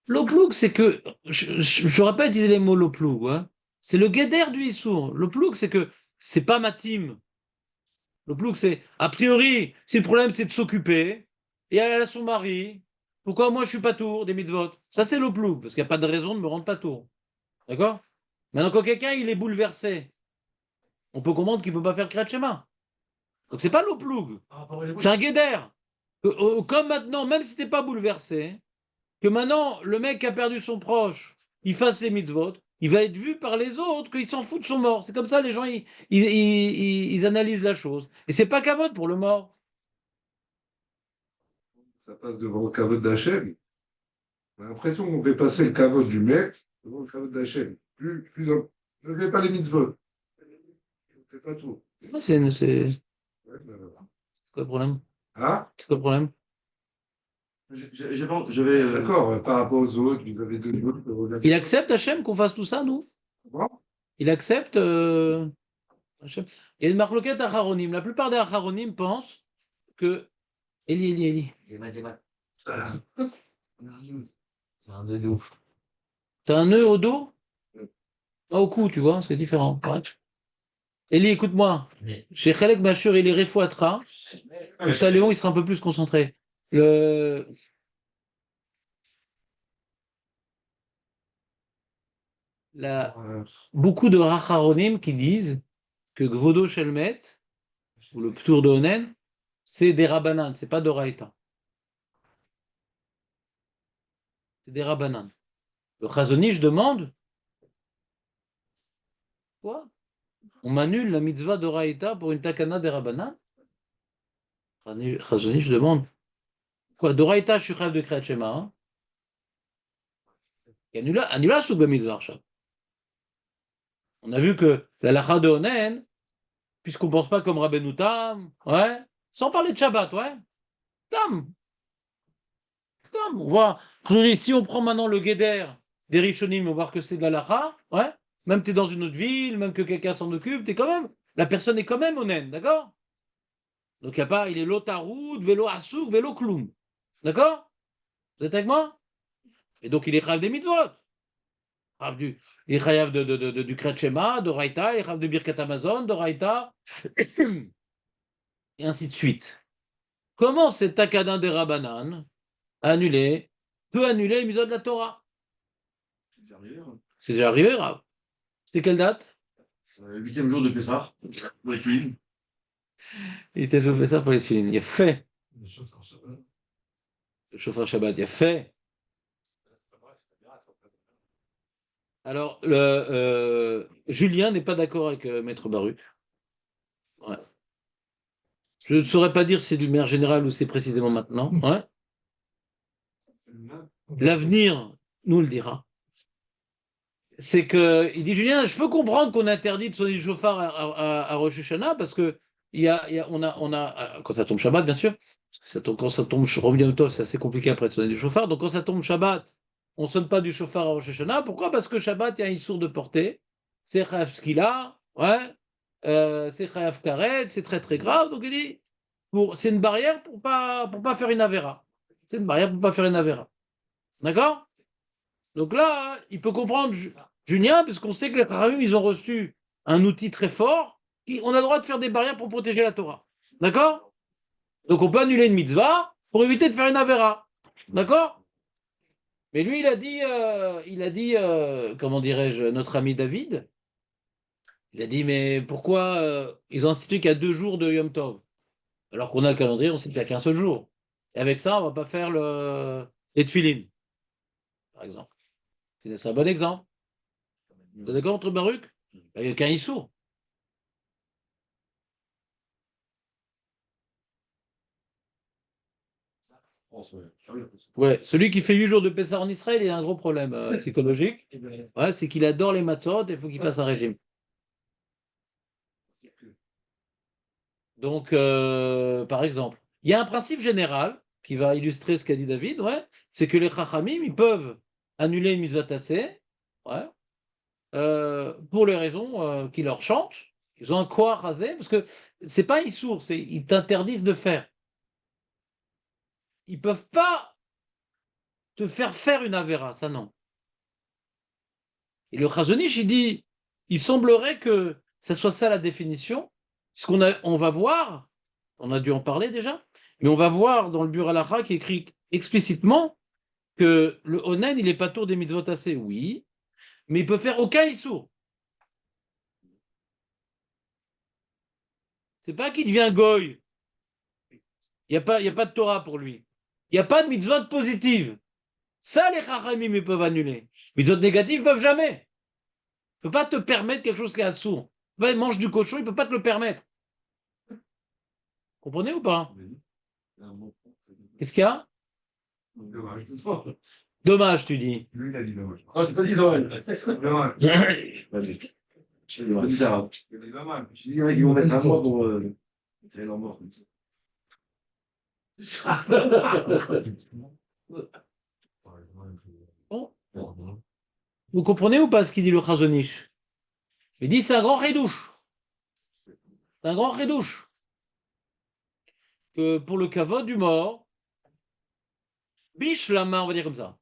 L'oplouk, c'est que, je n'aurais pas utilisé les mots l'oplouk, hein. C'est le guédère du Issour. L'oplouk, c'est que c'est pas ma team. L'oplouk, c'est, a priori, si le problème c'est de s'occuper, et elle a son mari, pourquoi moi je suis pas tour des mitzvot? Ça, c'est l'oplouk, parce qu'il n'y a pas de raison de me rendre pas tour. D'accord? Maintenant, quand quelqu'un il est bouleversé, on peut comprendre qu'il ne peut pas faire Kriyat Shema. Donc, c'est pas l'oplouk, c'est un guédère. Comme maintenant, même si t'es pas bouleversé, que maintenant, le mec qui a perdu son proche, il fasse les mitzvot, il va être vu par les autres qu'il s'en fout de son mort. C'est comme ça, les gens, ils analysent la chose. Et c'est pas qu'à vote pour le mort. Ça passe devant le caveau d'Hachem. On a l'impression qu'on fait passer le caveau du mec devant le caveau d'Hachem. Ne fais pas les mitzvot. Ne fais pas tout. C'est Ouais, ben, quoi le problème? ah, C'est quoi le problème? Je vais. d'accord, par rapport aux autres, vous avez deux autres. Il accepte, Hachem, qu'on fasse tout ça, nous? Il accepte, Hachem. Il y a une marloquette à Haronim. La plupart des Haronim pensent que. Eli. C'est un de ouf. T'as un nœud au dos? Pas au cou, tu vois, c'est différent. Ouais. Eli, écoute-moi. Mais Chez Khalek Bachur, il est Refouatra. Comme ça, Léon, il sera un peu plus concentré. Le... Beaucoup de Racharonim qui disent que Gvodo Shelmet, ou le Ptour de Onen, c'est des Rabbanan, c'est pas de Raïta. C'est des Rabbanan. Le Chazonish demande quoi? On annule la mitzvah de Raïta pour une takana des Rabbanan? Chazonish demande quoi? De Raïta, je suis chef de Kriyat Shema. Hein? Annula sous mitzvah. On a vu que la lacha de Onen, puisqu'on ne pense pas comme Rabbeinu Tam, ouais, sans parler de Shabbat, ouais, Tam, on voit, si on prend maintenant le Guéder des Rishonim, on va voir que c'est de la lacha, ouais, même tu es dans une autre ville, même que quelqu'un s'en occupe, t'es quand même, la personne est quand même Onen, d'accord? Donc il n'y a pas, il est lotaroud, vélo asouk, vélo kloum, d'accord? Vous êtes avec moi? Et donc il est chayav des mitzvot. Il est chayav du Kriyat Shema, de Raïta, il est chayav de Birkat Amazon, de Raïta, et ainsi de suite. Comment cet Takadin des Rabbanan peut annuler les mitzvot de la Torah? C'est déjà arrivé. Hein. C'est déjà arrivé, Rav. C'était quelle date? 8e jour de Pessah, pour les filles. Il était fait ça pour les filines. Il a fait. Le chauffeur Shabbat, il a fait. Alors, Julien n'est pas d'accord avec Maître Baruch. Ouais. Je ne saurais pas dire si c'est du maire général ou c'est précisément maintenant. Ouais. L'avenir nous le dira. C'est que, il dit, Julien, je peux comprendre qu'on interdit de sonner le chauffard à Rosh Hashanah parce que on a, quand ça tombe Shabbat, bien sûr, parce que quand ça tombe Rosh Yom Tov, c'est assez compliqué après de sonner du chauffard. Donc quand ça tombe Shabbat, on ne sonne pas du chauffard à Rosh Hashanah. Pourquoi? Parce que Shabbat, il y a une sourde de portée. C'est Chayav Skila, ouais, c'est Chayav Karet, c'est très très grave. Donc il dit, c'est une barrière pour pas faire une avéra. C'est une barrière pour pas faire une avéra. D'accord? Donc là, il peut comprendre Julien, parce qu'on sait que les Kharamim, ils ont reçu un outil très fort. On a le droit de faire des barrières pour protéger la Torah. D'accord? Donc on peut annuler une mitzvah pour éviter de faire une avéra. D'accord? Mais lui, comment dirais-je, notre ami David, il a dit, mais pourquoi ils ont institué qu'il y a 2 jours de Yom Tov? Alors qu'on a le calendrier, on sait qu'il n'y a qu'un seul jour. Et avec ça, on ne va pas faire les tefilines, par exemple. C'est un bon exemple. Vous êtes d'accord entre Baruch? Il n'y a qu'un Issour. France, ouais. Ah oui, Ouais, celui qui fait 8 jours de Pessah en Israël, il a un gros problème psychologique. Ouais, c'est qu'il adore les matzot et il faut qu'il fasse un régime. Donc, par exemple, il y a un principe général qui va illustrer ce qu'a dit David, ouais, c'est que les Chachamim, ils peuvent annuler une mitzvah tassée, ouais, pour les raisons qui leur chantent. Ils ont un quoi rasé, parce que c'est pas Issour, c'est ils t'interdisent de faire. Ils peuvent pas te faire faire une avéra, ça non. Et le Chazonish, il dit, il semblerait que ça soit ça la définition, on va voir, on a dû en parler déjà, mais on va voir dans le Bur Halacha qui écrit explicitement que le Onen, il n'est pas tour des mitzvot assez, oui, mais il peut faire aucun issour. C'est pas qu'il devient goy. Il n'y a pas de Torah pour lui. Il n'y a pas de mitzvot positive. Ça, les chachamim, ils peuvent annuler. Mitzvot négatives, ils peuvent jamais. Il ne peut pas te permettre quelque chose qui est assourd. Il mange du cochon, il ne peut pas te le permettre. Comprenez ou pas? Qu'est-ce qu'il y a? Dommage. Dommage, tu dis. Lui, il a dit dommage. Non, j'ai pas dit Noël. Dommage. vas-y. C'est bizarre. Il a dit dommage. Je dirais qu'ils vont mettre un mort pour. C'est leur mort. Bon. Vous comprenez ou pas ce qu'il dit le Chazonish? Il dit c'est un grand redouche. C'est un grand redouche. Que pour le kavod du mort, biche lama, on va dire comme ça.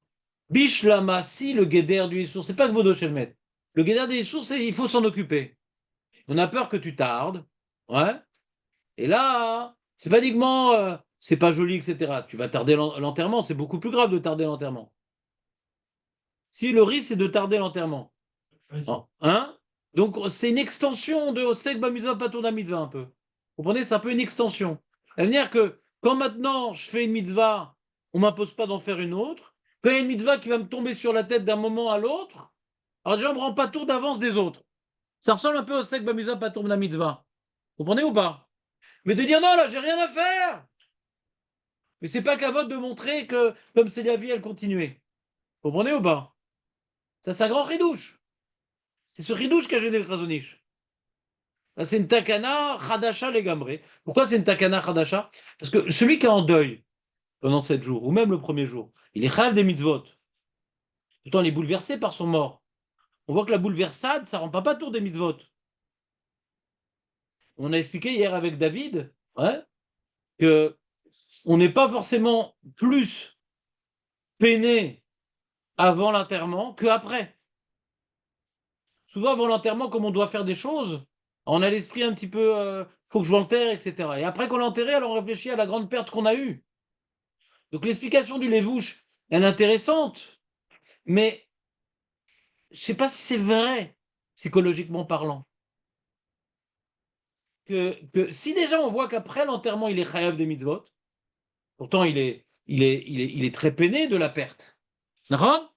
Biche lama, si le guéder du Issour, c'est pas que Vodo Shelmet. Le guéder du Issour, c'est il faut s'en occuper. On a peur que tu tardes. Ouais. Et là, c'est pas uniquement c'est pas joli, etc. Tu vas tarder l'enterrement, c'est beaucoup plus grave de tarder l'enterrement. Si le risque, c'est de tarder l'enterrement. Hein? Donc, c'est une extension de Osek Bamitzvah Patourna Mitzvah un peu. Vous comprenez? C'est un peu une extension. Ça veut dire que quand maintenant je fais une mitzvah, on ne m'impose pas d'en faire une autre. Quand il y a une mitzvah qui va me tomber sur la tête d'un moment à l'autre, alors déjà, on ne me rend pas tour d'avance des autres. Ça ressemble un peu au Osek Bamitzvah Patourna Mitzvah. Vous comprenez ou pas? Mais de dire non, là, j'ai rien à faire. Mais c'est pas qu'à votre de montrer que, comme c'est la vie, elle continuait. Vous comprenez ou pas? Ça, c'est un grand ridouche. C'est ce ridouche qu'a gêné le Khazonish. C'est une takana Khadasha les gambrés. Pourquoi c'est une takana Khadasha? Parce que celui qui est en deuil pendant 7 jours, ou même le premier jour, il est chayav des mitzvot. Pourtant, il est bouleversé par son mort. On voit que la bouleversade, ça ne rend pas tour des mitzvot. On a expliqué hier avec David que on n'est pas forcément plus peiné avant l'enterrement qu'après. Souvent, avant l'enterrement, comme on doit faire des choses, on a l'esprit un petit peu, faut que je l'enterre, etc. Et après qu'on l'a enterré, alors on réfléchit à la grande perte qu'on a eue. Donc l'explication du Lévouche, elle est intéressante, mais je ne sais pas si c'est vrai, psychologiquement parlant. Que si déjà on voit qu'après l'enterrement, il est chayav des mitzvot, pourtant il est très peiné de la perte. D'accord?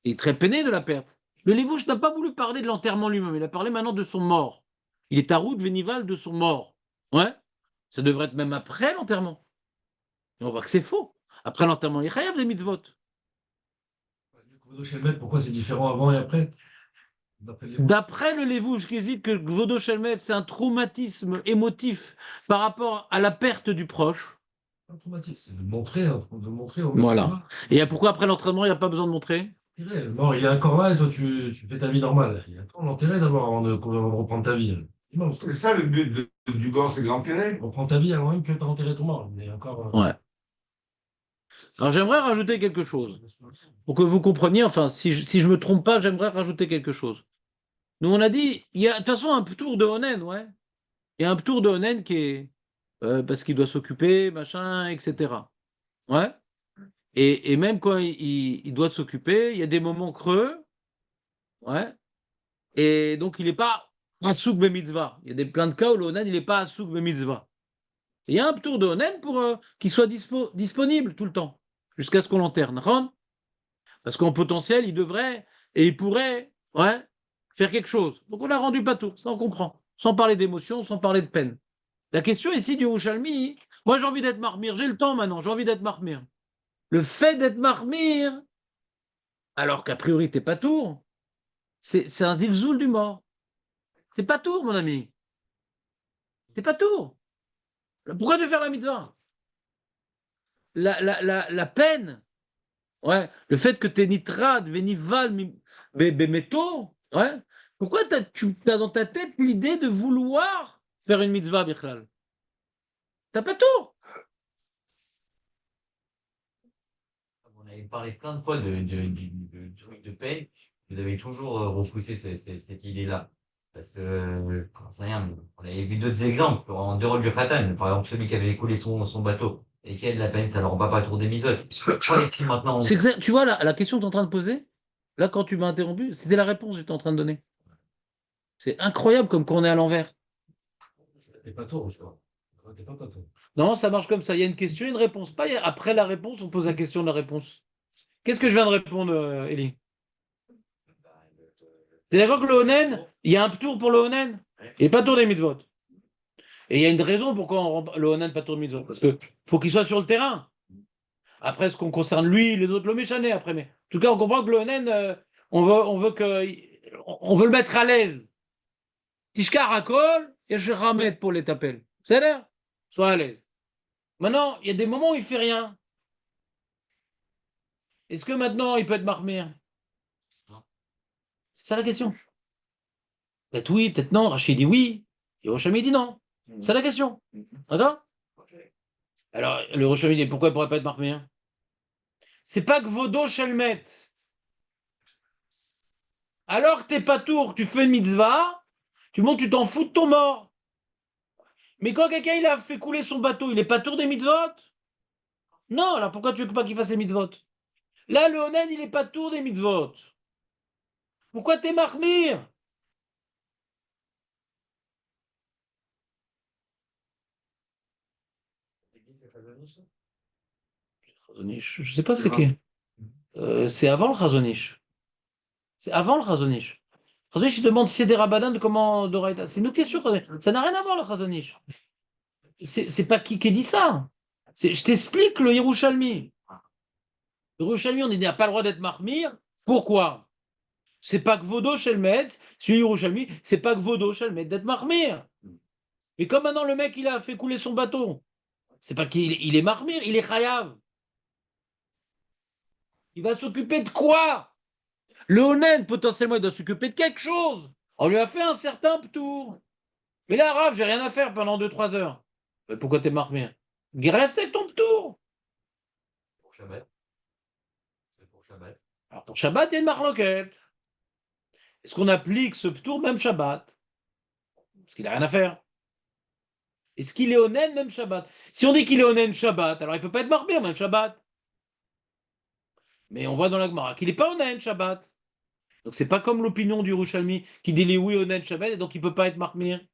Il est très peiné de la perte. Le Lévouche n'a pas voulu parler de l'enterrement lui-même, il a parlé maintenant de son mort. Il est à route vénival de son mort. Ouais? Ça devrait être même après l'enterrement. Et on voit que c'est faux. Après l'enterrement, il est chayav des mitzvot. Pourquoi c'est différent avant et après? D'après le Lévouche, qui se dit que Gvodo Shelmet, c'est un traumatisme émotif par rapport à la perte du proche. Un traumatisme, c'est de montrer au Voilà. Et pourquoi après l'entraînement, il n'y a pas besoin de montrer? Le mort, il est encore là et toi, tu fais ta vie normale. Il y a temps l'enterrer d'abord avant de reprendre ta vie. C'est ça le but du bord, c'est de l'enterrer. Reprends ta vie avant même que tu as enterré ton mort. Mais encore. Ouais. Alors j'aimerais rajouter quelque chose. Pour que vous compreniez, enfin, si je me trompe pas, j'aimerais rajouter quelque chose. Nous, on a dit, il y a de toute façon un tour de Onen, ouais. Il y a un tour de Onen qui est parce qu'il doit s'occuper, machin, etc. Ouais. Et même quand il doit s'occuper, il y a des moments creux, ouais. Et donc il n'est pas un souk mitzvah. Il y a plein de cas où le Onen, il n'est pas un souk mitzvah. Il y a un tour de Onen pour qu'il soit disponible tout le temps, jusqu'à ce qu'on l'enterre. Parce qu'en potentiel, il devrait et il pourrait, ouais, faire quelque chose. Donc on l'a rendu pas tout, ça on comprend. Sans parler d'émotion, sans parler de peine. La question ici du Yerushalmi, Moi, j'ai envie d'être marmire. J'ai le temps maintenant. J'ai envie d'être marmire. Le fait d'être marmire, alors qu'a priori, t'es pas tour, c'est un zilzoul du mort. T'es pas tour, mon ami. T'es pas tour. Pourquoi tu veux faire la mitzvah? La peine, ouais, le fait que t'es nitrad, vénival, métaux, ouais. Pourquoi tu as dans ta tête l'idée de vouloir faire une mitzvah, Bichlal? T'as pas tour. On avait parlé plein de fois de trucs de paix. Vous avez toujours repoussé cette idée-là. Parce que, j'en sais rien, on avait vu d'autres exemples. En dehors du Khatan, par exemple, celui qui avait écoulé son bateau. Et qui a de la peine, ça leur va pas tour des misotes. Maintenant. Tu vois, la question que tu es en train de poser, là, quand tu m'as interrompu, c'était la réponse que j'étais en train de donner. C'est incroyable comme qu'on est à l'envers. T'es pas tôt, je crois. T'es pas tôt. Non, ça marche comme ça. Il y a une question et une réponse. Pas après la réponse, on pose la question de la réponse. Qu'est-ce que je viens de répondre, Elie? T'es d'accord que le Onen, il y a un tour pour le Onen et pas tour des mitzvot. Et il y a une raison pourquoi le Onen pas tour des mitzvot. Parce que faut qu'il soit sur le terrain. Après, ce qu'on concerne lui, les autres, le méchané après. Mais en tout cas, on comprend que le Onen, on veut le mettre à l'aise. Ishkar Hakol, et je ramène pour les tapels. C'est l'air. Sois à l'aise. Maintenant, il y a des moments où il fait rien. Est-ce que maintenant il peut être marmire? C'est ça la question. Peut-être oui, peut-être non. Rachid dit oui. Et Rochami dit non. C'est la question. D'accord? Alors, le Rochami dit pourquoi il ne pourrait pas être marmire? C'est pas que Vodo Shelmet. Alors que t'es pas tour, tu fais une mitzvah, tu montes, tu t'en fous de ton mort. Mais quand quelqu'un il a fait couler son bateau, il est pas tour des mitzvot? Non, alors pourquoi tu veux pas qu'il fasse les mitzvot? Là, le Onen, il est pas tour des mitzvot. Pourquoi t'es marmire? Chazonish, je sais pas c'est qui. C'est avant le Chazonish. C'est avant le Chazonish. Chazonish, il demande si c'est des rabbins de comment d'Oraïta. C'est une question, Chazonish. Ça n'a rien à voir le Chazonish. C'est pas qui dit ça. Je t'explique le Yerushalmi. Le Yerushalmi, on n'a pas le droit d'être marmire. Pourquoi? C'est pas que Vodo chez le maître, c'est Yerushalmi, c'est pas que Vodo chez le maître d'être marmire. Mais comme maintenant le mec il a fait couler son bateau, c'est pas qu'il est marmire, il est chayav. Il va s'occuper de quoi? Le Onen, potentiellement, il doit s'occuper de quelque chose. On lui a fait un certain tour. Mais là, Rav, j'ai rien à faire pendant 2-3 heures. Mais pourquoi t'es marmire? Reste avec ton tour. Pour Shabbat. C'est pour Shabbat. Alors pour Shabbat, il y a une marloquette. Est-ce qu'on applique ce tour même Shabbat? Parce qu'il n'a rien à faire. Est-ce qu'il est Onen même Shabbat? Si on dit qu'il est Onen Shabbat, alors il ne peut pas être marmire même Shabbat. Mais on voit dans la Gemara qu'il n'est pas Onen Shabbat. Donc c'est pas comme l'opinion du Rouchalmi qui dit les oui Onen Shabbat et donc il ne peut pas être marmire.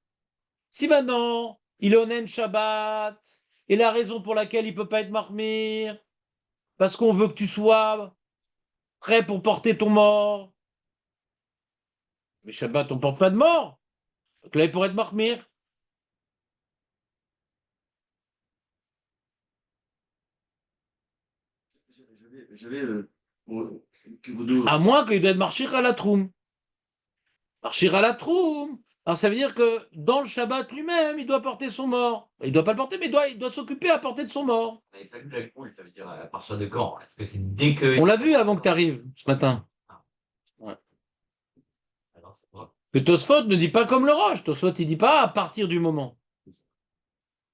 Si maintenant il est Onen Shabbat et la raison pour laquelle il ne peut pas être marmire, parce qu'on veut que tu sois prêt pour porter ton mort. Mais Shabbat, on ne porte pas de mort. Donc là, il pourrait être marmire. J'avais que Vodo. À moins qu'il doit être marchir à la troum. Marchir à la troum. Alors ça veut dire que dans le Shabbat lui-même, il doit porter son mort. Il ne doit pas le porter, mais il doit s'occuper à porter de son mort. On n'avait pas vu la coule, ça veut dire à partir de quand? Est-ce que c'est dès que. On l'a vu avant que tu arrives ce matin. Ouais. Alors, c'est quoi? Que Tosfot ne dit pas comme le Roche. Tosfot, il ne dit pas à partir du moment.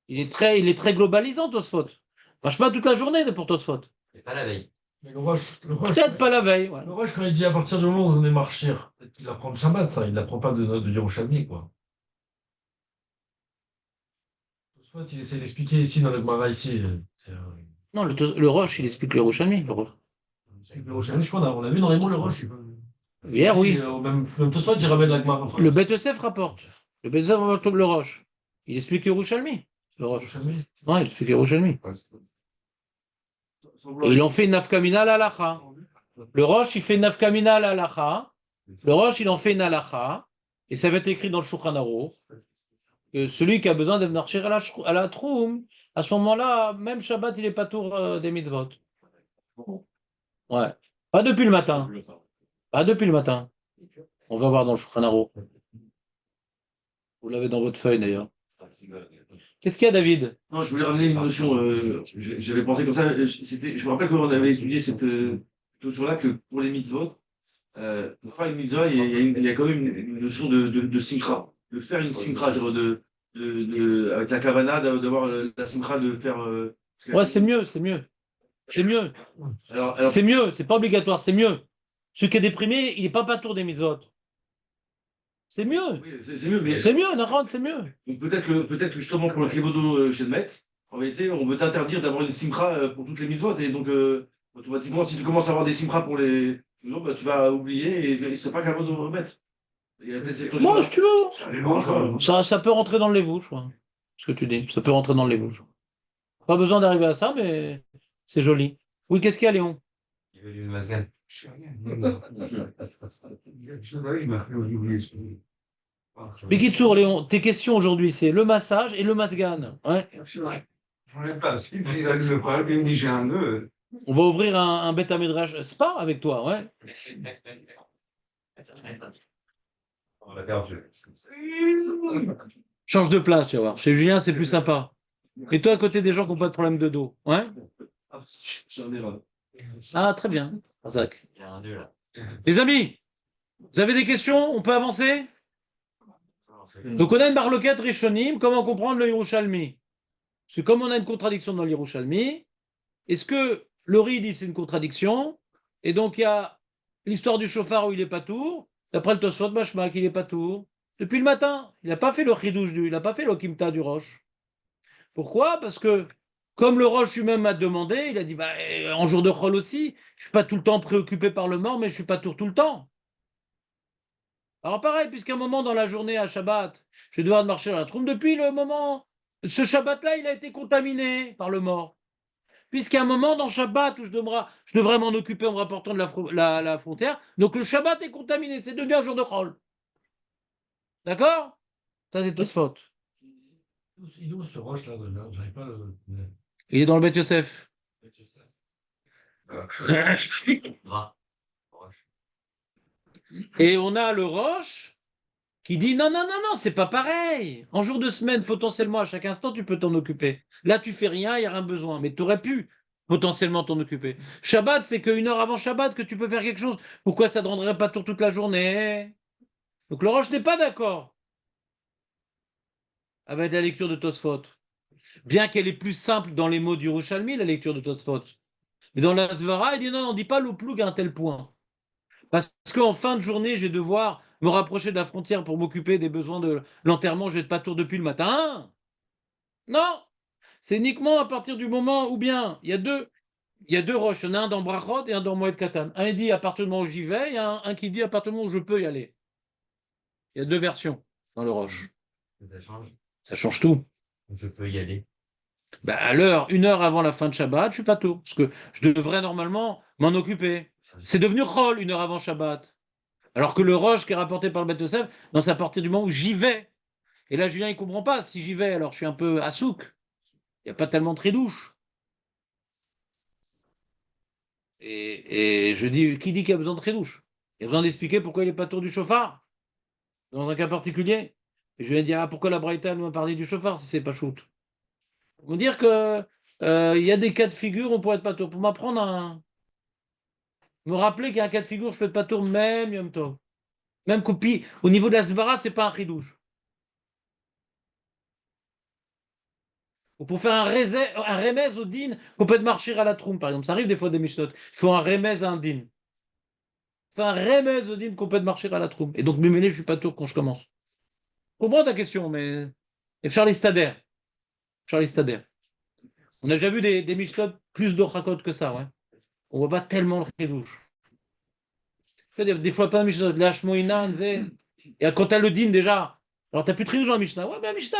Il est très globalisant, Tosfot. Marche pas toute la journée pour Tosfot. C'est pas la veille. Mais le Roche, Peut-être pas la veille. Ouais. le Roche, quand il dit à partir du moment où on est marchir, il apprend le Shabbat, ça, il n'apprend pas de Yerushalmi, quoi. Soit il essaie d'expliquer ici dans le Gemara ici. Non, le Roche, il explique le Rouchalmi. Il explique le Yerushalmi, je crois, on a vu dans les mots le Roche. Hier, oui. Même Tosfot, il ramène la Gemara. Le Bet Yosef rapporte. Le Bet Yosef rapporte le Roche. Il explique Yerushalmi. Le Roche. Yerushalmi. Ouais, il explique Yerushalmi. Et il en fait une nafkamina à l'alacha. Le Roche, il fait une nafkamina à l'alacha. Le Roche, il en fait une alacha. Et ça va être écrit dans le Shulchan Aruch. Que celui qui a besoin de marcher à la troum, à ce moment-là, même Shabbat, il est pas tour des mitzvot. Ouais. Pas depuis le matin. Pas depuis le matin. On va voir dans le Shulchan Aruch. Vous l'avez dans votre feuille d'ailleurs. Qu'est-ce qu'il y a, David? Non, je voulais ramener une notion, j'avais pensé comme ça, je me rappelle qu'on avait étudié cette notion-là que pour les mitzvot, pour faire une mitzvah, il y a quand même une notion de simcha, de faire une simcha, c'est-à-dire avec la kavana, d'avoir la simcha, de faire. Ouais, c'est mieux, c'est mieux. C'est mieux. Alors, C'est mieux, c'est pas obligatoire, c'est mieux. Celui qui est déprimé, il n'est pas tour des mitzvot. C'est mieux. oui, c'est mieux, mais C'est mieux, Nahon, c'est mieux. donc peut-être que justement pour le Kevodo chez le maître, en réalité, on veut t'interdire d'avoir une simcha pour toutes les mitzvot, et donc automatiquement, si tu commences à avoir des simchas pour les mitzvot, bah, tu vas oublier et il sera pas Kevodo maître. Il y a peut-être cette Moi, notion-là. si tu veux. Ça peut rentrer dans le lévouche, quoi. Ce que tu dis. Ça peut rentrer dans le lévouche. Pas besoin d'arriver à ça, mais c'est joli. Oui, qu'est-ce qu'il y a, Léon? Il veut du Mazgan. Bikitsour, Léon, tes questions aujourd'hui, c'est le massage et le masgan. Ouais. J'en ai pas. Il a le parle, il me dit j'ai un nœud. On va ouvrir un Beth Midrash spa avec toi, ouais. On va perdre. Change de place, tu vas voir. Chez Julien, c'est plus sympa. Et toi, à côté des gens qui n'ont pas de problème de dos, ouais. Ah, j'en ai un. Ah, très bien. Zach. Il y a un nœud là. Les amis, vous avez des questions? On peut avancer? Donc, on a une marloquette Rishonim. Comment comprendre le Yerushalmi? Parce que comme on a une contradiction dans le Yerushalmi, est-ce que le riz dit c'est une contradiction? Et donc, il y a l'histoire du chauffard où il est pas tour. D'après le Tosfot Bashma, qu'il est pas tour. Depuis le matin, il n'a pas fait le chidouche il n'a pas fait le kimta du roche. Pourquoi? Parce que, comme le roche lui-même m'a demandé, il a dit, bah, en jour de chol aussi, je suis pas tout le temps préoccupé par le mort, mais je suis pas tour tout le temps. Alors pareil, puisqu'à un moment dans la journée à Shabbat, je vais devoir marcher dans la trompe, depuis le moment, ce Shabbat-là, il a été contaminé par le mort. Puisqu'à un moment dans Shabbat où je devrais m'en occuper en me rapportant de la frontière, donc le Shabbat est contaminé, c'est devenu un jour de chol. D'accord? Ça, c'est toute faute. Il est où ce roche là? J'arrive pas à le. Il est dans le Beth Yosef. Gras. Roche. Et on a le Roche qui dit non, non, non, non, c'est pas pareil. En jour de semaine, potentiellement, à chaque instant, tu peux t'en occuper. Là, tu fais rien, il n'y a rien besoin. Mais tu aurais pu potentiellement t'en occuper. Shabbat, c'est qu'une heure avant Shabbat que tu peux faire quelque chose. Pourquoi ça ne rendrait pas tour toute la journée? Donc le Roche n'est pas d'accord avec la lecture de Tosfot. Bien qu'elle est plus simple dans les mots du Yerushalmi, la lecture de Tosfot. Mais dans la Zvara, il dit non, on ne dit pas le ploug à un tel point. Parce qu'en fin de journée, je vais devoir me rapprocher de la frontière pour m'occuper des besoins de l'enterrement, je vais être pas tour depuis le matin. Non, c'est uniquement à partir du moment où bien il y a deux roches, il y en a un dans Brachot et un dans Moed Katan. Un dit à partir du moment où j'y vais, il y a un qui dit à partir du moment où je peux y aller. Il y a deux versions dans le roche. Ça change. Ça change tout. Je peux y aller. Bah, à l'heure, une heure avant la fin de Shabbat, je suis pas tour. Parce que je devrais normalement m'en occuper. C'est devenu Chol une heure avant Shabbat. Alors que le roche qui est rapporté par le Beth Yosef, dans sa partie du moment où j'y vais. Et là, Julien, il ne comprend pas. Si j'y vais, alors je suis un peu à souk. Il n'y a pas tellement de tridouche. Et je dis, qui dit qu'il y a besoin de tridouche? Il y a besoin d'expliquer pourquoi il n'est pas tour du chauffard, dans un cas particulier. Et je vais dire, ah, pourquoi la Braïta nous a parlé du chauffard si c'est pas shoot? Ils vont dire que il y a des cas de figure, on pourrait être pas tour. Pour m'apprendre à me rappeler qu'il y a un cas de figure, je peux être pas tour, même Yom Tov. Même copie. Au niveau de la Svara, c'est pas un tridouche. Ou pour faire un remez au din, qu'on peut marcher à la trompe, par exemple. Ça arrive des fois des Mishnot. Il faut un remez à un din. Il faut un remez au din qu'on peut marcher à la trompe. Et donc, Mémélé, je suis pas tour quand je commence. Je comprends ta question, mais. Et Charlie Stader. Charlie Stader. On a déjà vu des Mishnot plus d'Ochakot que ça, ouais. On voit pas tellement le chidouche. Des fois, pas de Mishnot. L'Ashmoïna, et quand t'as le din déjà. Alors, t'as plus de chidouche dans la Mishnah. Ouais, mais la Mishnah,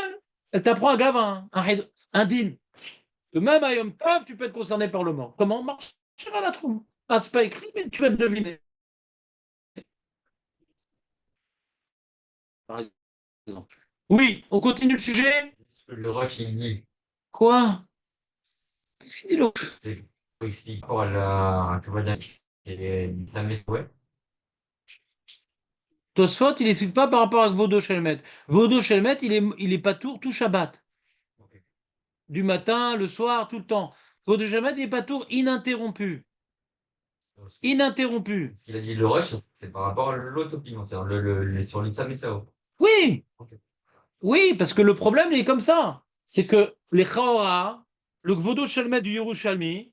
elle t'apprend un gavin, un din. Que même à Yom Tov, tu peux être concerné par le mort. Comment marcher à la trompe? Ah, c'est pas écrit, mais tu vas te deviner. Par exemple. Oui, on continue le sujet. Le roche, il est nul. Quoi? Qu'est-ce qu'il dit là? C'est pour expliquer par rapport à la Kabbalah et la ouais. Tosfot, il explique pas par rapport à Gvodo Shelmet. Gvodo Shelmet, il est pas tout Shabbat. Ok. Du matin, le soir, tout le temps. Gvodo Shelmet, il est pas tout ininterrompu. Donc, Ininterrompu. ce qu'il a dit le rush, c'est par rapport à l'autre opinion, c'est-à-dire sur l'Issa Metsao. Oui, Ok. oui, parce que le problème, il est comme ça. C'est que les Chaora, le Gvodo Shelmet du Yerushalmi,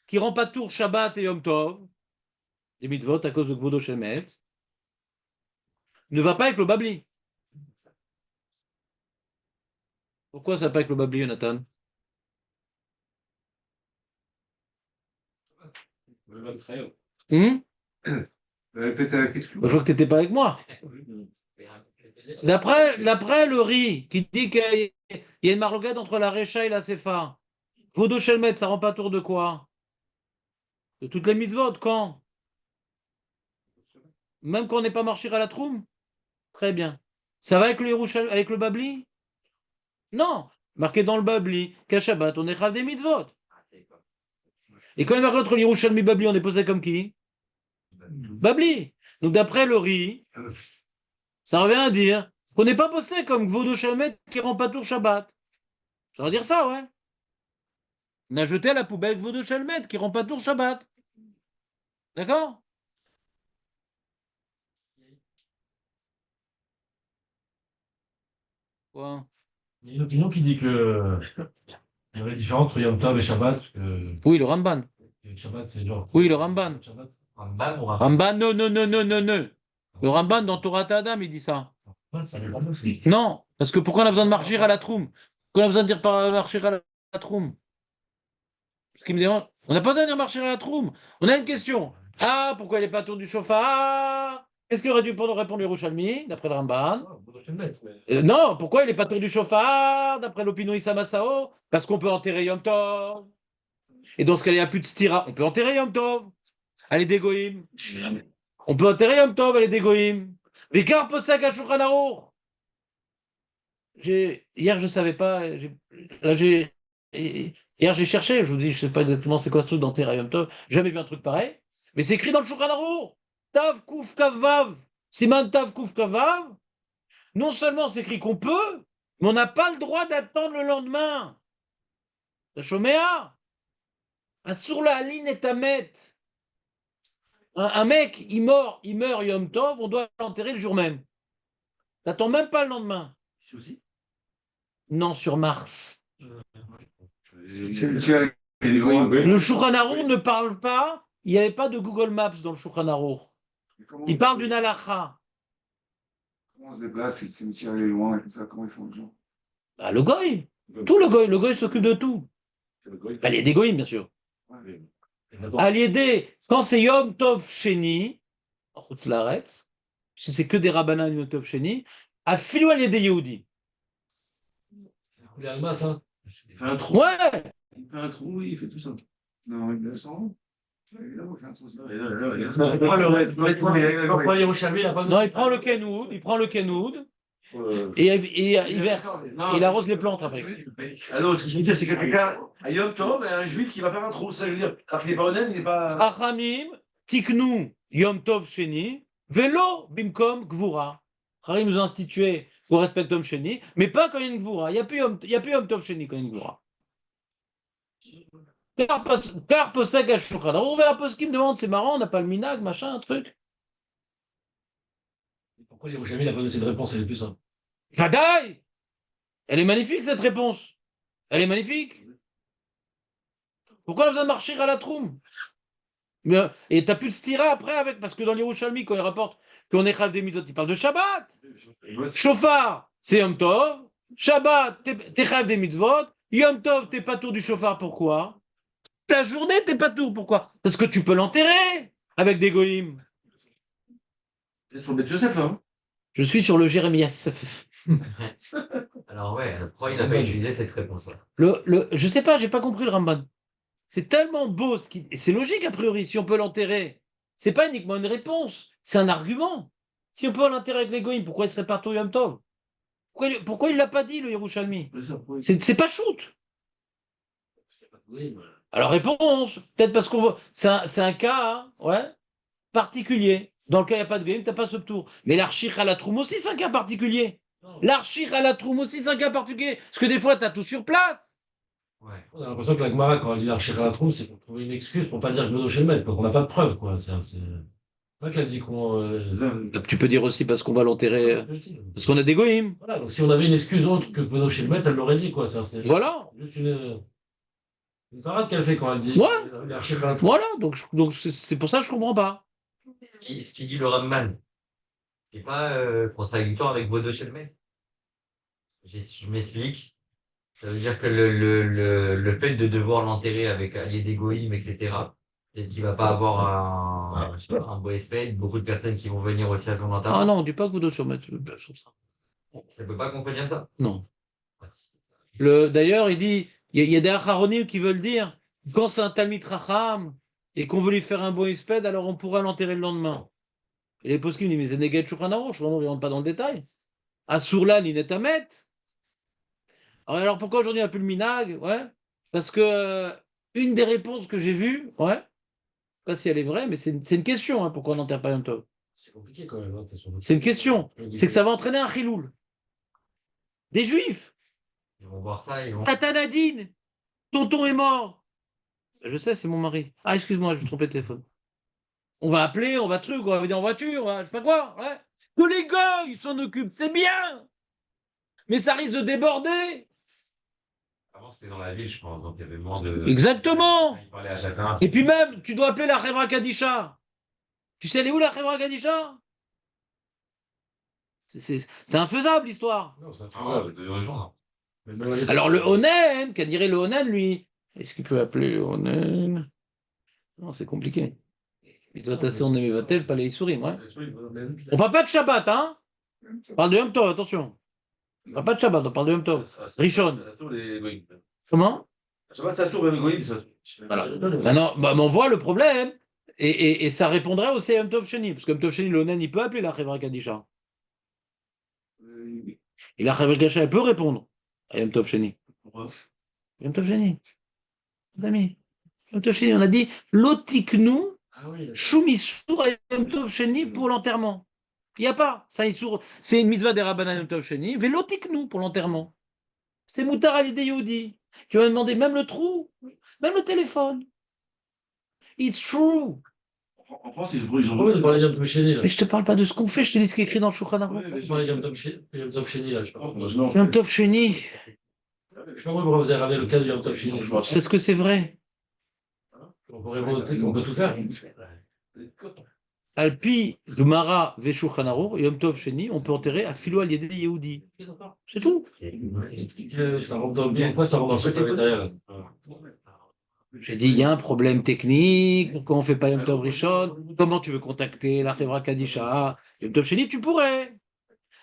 qui rend pas tour Shabbat et Yom Tov, les mitzvot à cause de Gvodo Shelmet, ne va pas avec le Babli. Pourquoi ça va pas avec le Babli, Jonathan? Hum. Répétez la question. Je vois que tu n'étais pas avec moi. D'après le riz qui dit qu'il y a une marloquette entre la Recha et la Sefa, Vodo Shelmet, ça rend pas tour de quoi? De toutes les mitzvot, quand? Même quand on n'est pas marché à la Troum? Très bien. Ça va avec le avec le Babli? Non. Marqué dans le Babli qu'à Shabbat, on est grave des mitzvot. Et quand il y a marqué entre l'Yerushalmi et Babli, on est posé comme qui? Babli. Donc d'après le riz, ça revient à dire qu'on n'est pas posé comme Vodo Shelmet qui rend pas tour Shabbat. Ça veut dire ça, ouais. On a jeté à la poubelle Gvodo Shelmet qui rend pas tour Shabbat. D'accord? Quoi? Il y a une opinion qui dit que il y aurait une différence entre Yom Tov et Shabbat, parce que Oui, le Ramban. Shabbat, c'est genre. Oui, le Ramban. Shabbat. Rambam ou Rambam? Ramban, non, non, non, non, non, non. Le Ramban dans Torah Adam, il dit ça. Ouais, ça veut dire aussi. Non, parce que pourquoi on a besoin de marcher à la troum? Pourquoi on a besoin de dire par marcher à la troum? Ce qui me dérange, on n'a pas besoin de dire marcher à la troum. On a une question. Ah, pourquoi il n'est pas tour du chauffard? Ah, qu'est-ce qu'il aurait dû répondre Yerushalmi, d'après le Ramban? Non, pourquoi il n'est pas tour du chauffard, d'après l'opinion Issa Masao? Parce qu'on peut enterrer Yom Tov. Et dans ce cas, il n'y a plus de stira. On peut enterrer Yom Tov. Allez, dégoïm. On peut enterrer Yom Tov, allez, dégoïm. Vikar Posek à Shulchan Aruch. Hier, je ne savais pas. Là, hier, j'ai cherché. Je vous dis, je ne sais pas exactement c'est quoi ce truc d'enterrer Yom Tov. J'ai jamais vu un truc pareil. Mais c'est écrit dans le Shulchan Aruch. Tav Kuf Kavav. Siman Tav Kuf Kavav. Non seulement c'est écrit qu'on peut, mais on n'a pas le droit d'attendre le lendemain. La Shoméa. Un sur la ligne est à mettre. Un mec, il meurt Yom Tov, on doit l'enterrer le jour même. T'attends même pas le lendemain. Ici aussi. Non, sur Mars. Le Le Shulchan Aruch ne parle pas, il n'y avait pas de Google Maps dans le Shulchan Aruch. Il parle d'une halakha. Comment on se déplace si le cimetière est loin et tout ça? Comment ils font les gens? Bah, le goy. Tout le goy s'occupe de tout. Bah, les dégoïms, bien sûr. Aliédé, quand c'est Yom Tov Sheni, en Chutz Laaretz, si c'est que des rabbanan Yom Tov Sheni, à filou Aliédé Yehudi. Il a le masse, hein. Il fait un trou. Ouais, Il fait un trou, oui, il fait tout ça. Non, il descend. Évidemment, il fait un trou. Pourquoi le reste? Pourquoi Yerushalmi, il a pas de. non, il prend le Kenwood, et il verse. Il arrose les plantes après. Ah non, ce que je veux dire, c'est que quelqu'un, un Yom Tov, un juif qui va faire un trou, ça veut dire, alors qu'il n'est pas honnête, il n'est pas. Achamim, Tiknu, Yom Tov Sheni, Velo, Bimkom, Gvura. Achamim nous a institué qu'on respecte Yom Sheni, mais pas quand il y a une Gvura. Il n'y a plus Yom Tov Sheni quand il y a une Gvura. Car Posek à Shulchan Aruch, on verra pas ce qu'il me demande, c'est marrant, on n'a pas le minag, machin, un truc. Pourquoi Yerushalmi n'a pas donné cette réponse? Elle est plus simple. Vadaï! Elle est magnifique cette réponse. Elle est magnifique. Pourquoi on a besoin de marcher à la troum? Et t'as plus de stira après avec, parce que dans l'Yerushalmi, quand il rapporte qu'on est chav des mitzvot, il parle de Shabbat. Chauffard, c'est Yom Tov. Shabbat, t'es chav des mitzvot. Yom Tov, t'es pas tour du chauffard, pourquoi? Ta journée, t'es pas tour, pourquoi? Parce que tu peux l'enterrer avec des goïms. Vous êtes sur le Beth Yosef, là, hein? Je suis sur le Jérémias. Alors ouais, pourquoi il n'a pas utilisé cette réponse-là? Je sais pas, j'ai pas compris le Ramban. C'est tellement beau et c'est logique a priori, si on peut l'enterrer. C'est pas uniquement une réponse, c'est un argument. Si on peut l'enterrer avec les goïms, pourquoi il serait partout Yom Tov? Pourquoi il l'a pas dit, le Yerushalmi? C'est pas shoot. Oui, voilà. Alors réponse, peut-être parce qu'on va. C'est un cas, hein, ouais, particulier. Dans le cas, il n'y a pas de game, tu n'as pas ce tour. Mais l'archir à la troum aussi, c'est un cas particulier. Non. L'archir à la troum aussi, c'est un cas particulier. Parce que des fois, tu as tout sur place. Ouais. On a l'impression que la Gemara, quand elle dit l'archir à la trou, c'est pour trouver une excuse pour pas dire que Bodo chez le maître, quoi. On n'a pas de preuve, quoi. C'est pas qu'elle dit qu'on. C'est ça. Tu peux dire aussi parce qu'on va l'enterrer. C'est ce que je dis. Parce qu'on a des goïms. Voilà, donc si on avait une excuse autre que Bodo chez le maître, elle l'aurait dit, quoi. C'est Voilà. juste une parade qu'elle fait quand elle dit Ouais. l'archir à la trou. Voilà. Donc c'est pour ça que je comprends pas. Ce qui dit le Ramban, c'est pas contradictoire avec Bodo Shelmet. Je m'explique. Ça veut dire que le fait de devoir l'enterrer avec allié d'égoïme, etc., et qu'il va pas avoir je sais pas, un beau espèce, beaucoup de personnes qui vont venir aussi à son Ah enterrement. non, on dit pas que vous devez surmettre sur ça. Ça peut pas contenir ça. Non. Ah, si. D'ailleurs, il y a des acharonim qui veulent dire, quand c'est un Talmid Racham et qu'on veut lui faire un bon espède, alors on pourra l'enterrer le lendemain. Et les poskim disent, mais c'est Neged Shulchan Aruch, vraiment, on ne rentre pas dans le détail. Asurlan, Inetamet. Alors pourquoi aujourd'hui un peu le minag? Ouais. Parce que une des réponses que j'ai vues, ouais, je sais pas si elle est vraie, mais c'est une question, hein, pourquoi on n'enterre pas Yom Tov. C'est compliqué quand même, hein, de toute façon. C'est une question. C'est que ça va entraîner un chiloul. Des juifs. Ils vont voir ça, ils vont. Tata Nadine, tonton est mort. Je sais, c'est mon mari. Ah, excuse-moi, je me trompais de téléphone. On va appeler, on va truc, on va venir en voiture, je sais pas quoi. Ouais. Que les gars, ils s'en occupent, c'est bien. Mais ça risque de déborder. Avant, c'était dans la ville, je pense, donc il y avait moins de. Exactement. Ils parlaient à chacun. Et puis même, tu dois appeler la Chevra Kadisha. Tu sais, elle est où la Chevra Kadisha? C'est infaisable l'histoire. Non, c'est Ah, infaisable. de rejoindre. Mais même à l'époque, Alors le Onen, qu'à dirait le Onen, lui, est-ce qu'il peut appeler le Onen? Non, c'est compliqué. Exploitation de Mevatel, pas les souris, ouais. On parle pas de Shabbat, hein? On parle de Yom Tov, attention. On parle pas de Shabbat, on parle de Yom Tov. Rishon. Ça sourd les goïms. Comment? Shabbat, ça sourd même les goïms, ça. Voilà. Maintenant, bah, on voit le problème. Et ça répondrait aussi à Yom Tov Sheni. Parce que Yom Tov Sheni, le Onen, il peut appeler la Chevra Kadisha. Et la Chevra Kadisha, elle peut répondre à Yom Tov Sheni. Pourquoi? Yom Tov Sheni. Les amis. Yom Tov Sheni, on a dit Lotiknu Ah oui, Shumisur à Yom Tov Sheni pour l'enterrement. Il n'y a pas. Ça, c'est une mitzvah des Rabbanan Yom Tov Sheni. Velotiknu pour l'enterrement. C'est Moutar à l'idée Yehudi. Tu vas me demander même le trou, même le téléphone. It's true. En France, ils ont. pourquoi tu parlais de Yom Tov Sheni, là? Mais je te parle pas de ce qu'on fait, je te dis ce qui est écrit dans le Shulchan Aruch. Ouais, Tu parlais de Yom Tov Sheni, là, je sais pas pourquoi. Yom Tov Sheni, Je sais pas pourquoi vous avez ramené le cas de Yom Tov Sheni. c'est ce que c'est vrai. On peut répondre, on peut tout faire. Alpi, Gemara, Veshulchan Aruch, Yom Tov Sheni, on peut enterrer à Philo al Yedei Yehudi. C'est tout. Ça rentre dans le bien. Pourquoi ça rentre dans le secret derrière, là? J'ai dit, il y a un problème technique, pourquoi on ne fait pas Yom Tov Rishon? Comment tu veux contacter la Chevra Kadisha? Yom Tov Sheni, tu pourrais.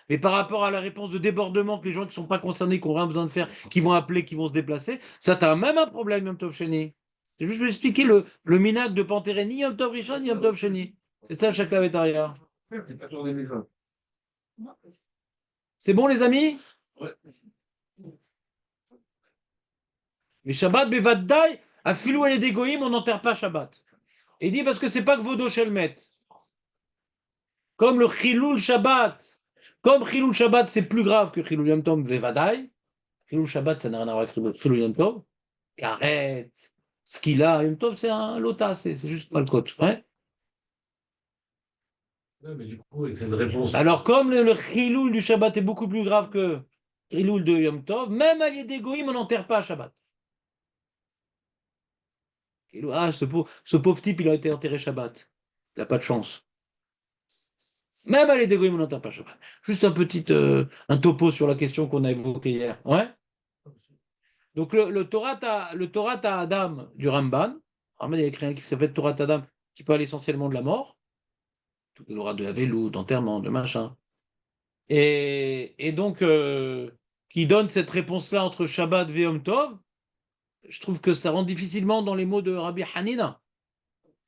Mais par rapport à la réponse de débordement que les gens qui ne sont pas concernés, qui n'ont rien besoin de faire, qui vont appeler, qui vont se déplacer, ça, tu as même un problème, Yom Tov Sheni. C'est juste, je vais expliquer le minag de pas enterrer ni Yom Tov Rishon, ni Yom Tov Sheni. C'est ça, chaque lavétaria. C'est bon, les amis? Mais Shabbat, Bevaddai, à Filou et les dégoïm, on n'enterre pas Shabbat. Et il dit parce que c'est pas que Vodo Shelmet. Comme le Chiloul Shabbat. Comme Chiloul Shabbat, c'est plus grave que Chiloul Yom Tov, Bevaddai. Chiloul Shabbat, ça n'a rien à voir avec Chiloul Yom Tov. Karet, Skila, Yom Tov, c'est un lota, c'est juste pas le côte. Ouais. Ouais, mais du coup, avec cette réponse. Alors, comme le Chiloul du Shabbat est beaucoup plus grave que Chiloul de Yom Tov, même à l'Yedégoïm, on n'enterre pas à Shabbat. Ah, ce pauvre type, il a été enterré Shabbat. Il n'a pas de chance. Même à l'Yedégoïm, on n'enterre pas Shabbat. Juste un topo sur la question qu'on a évoquée hier. Ouais. Donc, le Torah Adam du Ramban, Ramban, il a écrit un livre qui s'appelle Torah Adam, qui parle essentiellement de la mort. Il aura de Havelu, d'enterrement, de machin. Et donc, qui donne cette réponse-là entre Shabbat et Yom Tov, je trouve que ça rentre difficilement dans les mots de Rabbi Hanina.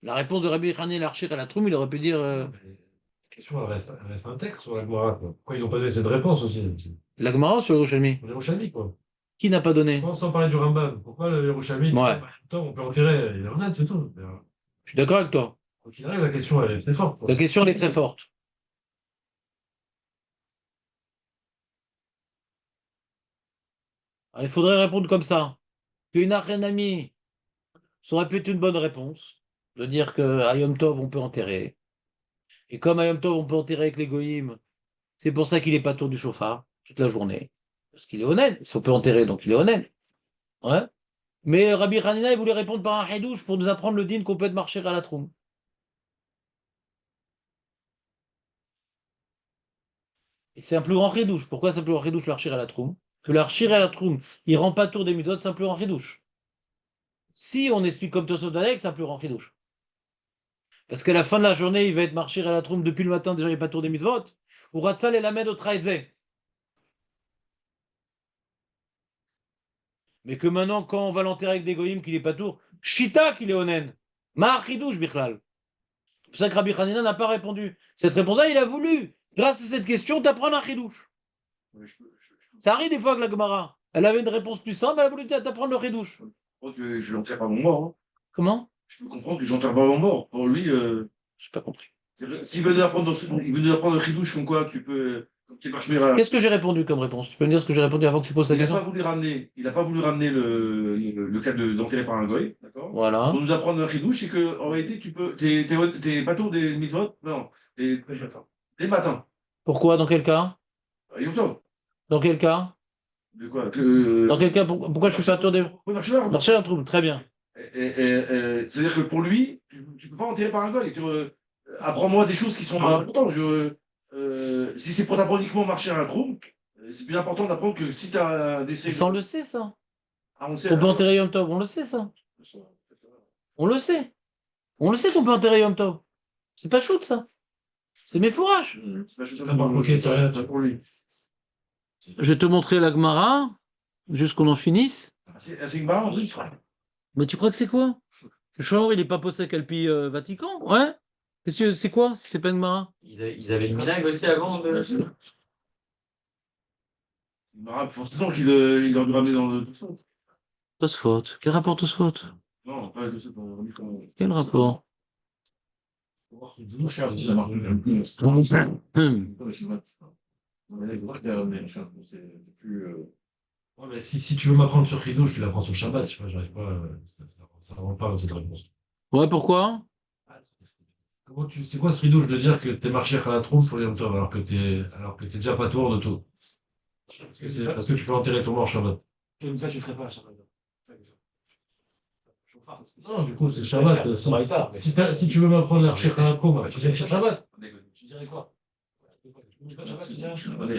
La réponse de Rabbi Hanina, l'archir à la troum, il aurait pu dire La question, elle reste un texte sur la Gemara, quoi. Pourquoi ils n'ont pas donné cette réponse aussi? la Gemara sur le Yerushalmi. On est au Shami, quoi. Qui n'a pas donné? Sans parler du Rambam, pourquoi le Yerushalmi, Ouais. on peut enterrer, il est honnête, c'est tout. Je suis d'accord avec toi. Quoi qu'il arrive, la question, elle est très forte. La question, elle est très forte. Alors, il faudrait répondre comme ça. Une Achenami, ça aurait pu être une bonne réponse. De dire qu'à Yom Tov, on peut enterrer. Et comme à Yom Tov, on peut enterrer avec les goïms, c'est pour ça qu'il n'est pas tour du chauffard toute la journée. Parce qu'il est honnête. Si on peut enterrer, donc il est honnête. Ouais. Mais Rabbi Hanina, il voulait répondre par un haïdouche pour nous apprendre le din qu'on peut être marcher à la troum. Et c'est un plus grand haïdouche. Pourquoi c'est un plus grand haïdouche l'archir à la troum? Que l'archir à la troum, il rend pas tour des mitzvot, c'est un plus grand haïdouche. Si on explique comme Tosot Vanek, c'est un plus grand haïdouche. Parce qu'à la fin de la journée, il va être marcher à la troum depuis le matin, déjà il n'y a pas tour des mitzvot. Ou Ratzal et Lamed au Traedze. Mais que maintenant, quand on va l'enterrer avec des goyim qu'il n'est pas tour, Shita qu'il est onen. Ma'achidouche, Bichlal. C'est pour ça que Rabbi Hanina n'a pas répondu. Cette réponse-là, il a voulu, grâce à cette question, t'apprendre un chidouche. Ça arrive des fois avec la Gemara. Elle avait une réponse plus simple, elle a voulu t'apprendre le chidouche. Je l'enterre pas mon mort. Hein. Comment? Je peux comprendre que j'enterre pas mon mort. Pour lui, J'ai pas compris. s'il veut nous apprendre, il veut nous apprendre le chidouche comme quoi tu peux. Comme tu marches à la- Qu'est-ce que j'ai répondu comme réponse? Tu peux me dire ce que j'ai répondu avant que tu poses la Il n'a question? pas voulu ramener, il a pas voulu ramener le cas d'enterrer par un goy, d'accord? Voilà. Pour nous apprendre un chidouche, c'est que en réalité, tu peux. T'es pas tour des mitzvot? Non. Des matins. Pourquoi? Dans quel cas? Yom Tov. Dans quel cas? De quoi? Dans quel cas? Pourquoi je suis pas tour des... Oui, marcher là. Marcher un trouble, très bien. C'est-à-dire que pour lui, tu peux pas enterrer par un goy. Apprends-moi des choses qui sont importantes. Si c'est pour t'apprendre uniquement marcher à la trompe, c'est plus important d'apprendre que si tu as un décès. Ça, on le sait, ça. Ah, on le sait. On peut enterrer Yom Tov, on le sait, ça. On le sait. On le sait qu'on peut enterrer Yom Tov. C'est pas shoot, ça. C'est mes fourrages. C'est pas juste pour lui. Je vais te montrer la Gemara, juste qu'on en finisse. C'est une barre en plus. Mais tu crois que c'est quoi? Le Chamor, il est pas posé Calpi Vatican? Ouais? Qu'est-ce que c'est quoi? Si c'est pas une Gemara? Ils avaient le minag aussi avant. Forcément qu'il il aurait dû ramener dans le. Tosfot. Quel rapport Tosfot? Non, pas de ça. Quel rapport? Ouais, mais si tu veux m'apprendre sur Chidouche, tu l'apprends sur Shabbat. Tu vois, j'arrive pas. Ça ne rend pas cette réponse. Ouais, pourquoi? C'est quoi ce Chidouche de dire que t'es marché à la trompe pour les Yom Tov alors que t'es déjà pas tour de tout? Parce que tu peux enterrer ton mort Shabbat. Comme ça, tu ferais pas, ça. Non, du coup, c'est Shabbat. Si tu veux m'apprendre l'archer à la trompe, tu viens sur Shabbat. Tu dirais quoi?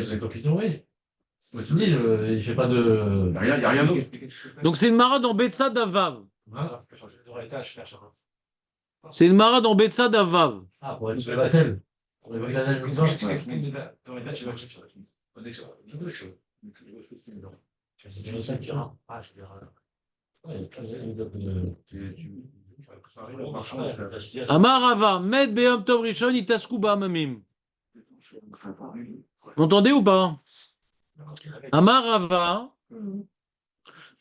C'est compliqué, oui. Tu dis, il fait pas de. Il n'y a rien d'autre. Donc c'est une Mara dans Betsa d'Avav. Hein? C'est une Mara dans Betsa d'Avav. Ah, pour être sur la selle. Pour les bagages Amar Rava, Med Beyom Tov Rishon, Itasku Ba'amamim. Vous entendez ou pas? Amar Rava,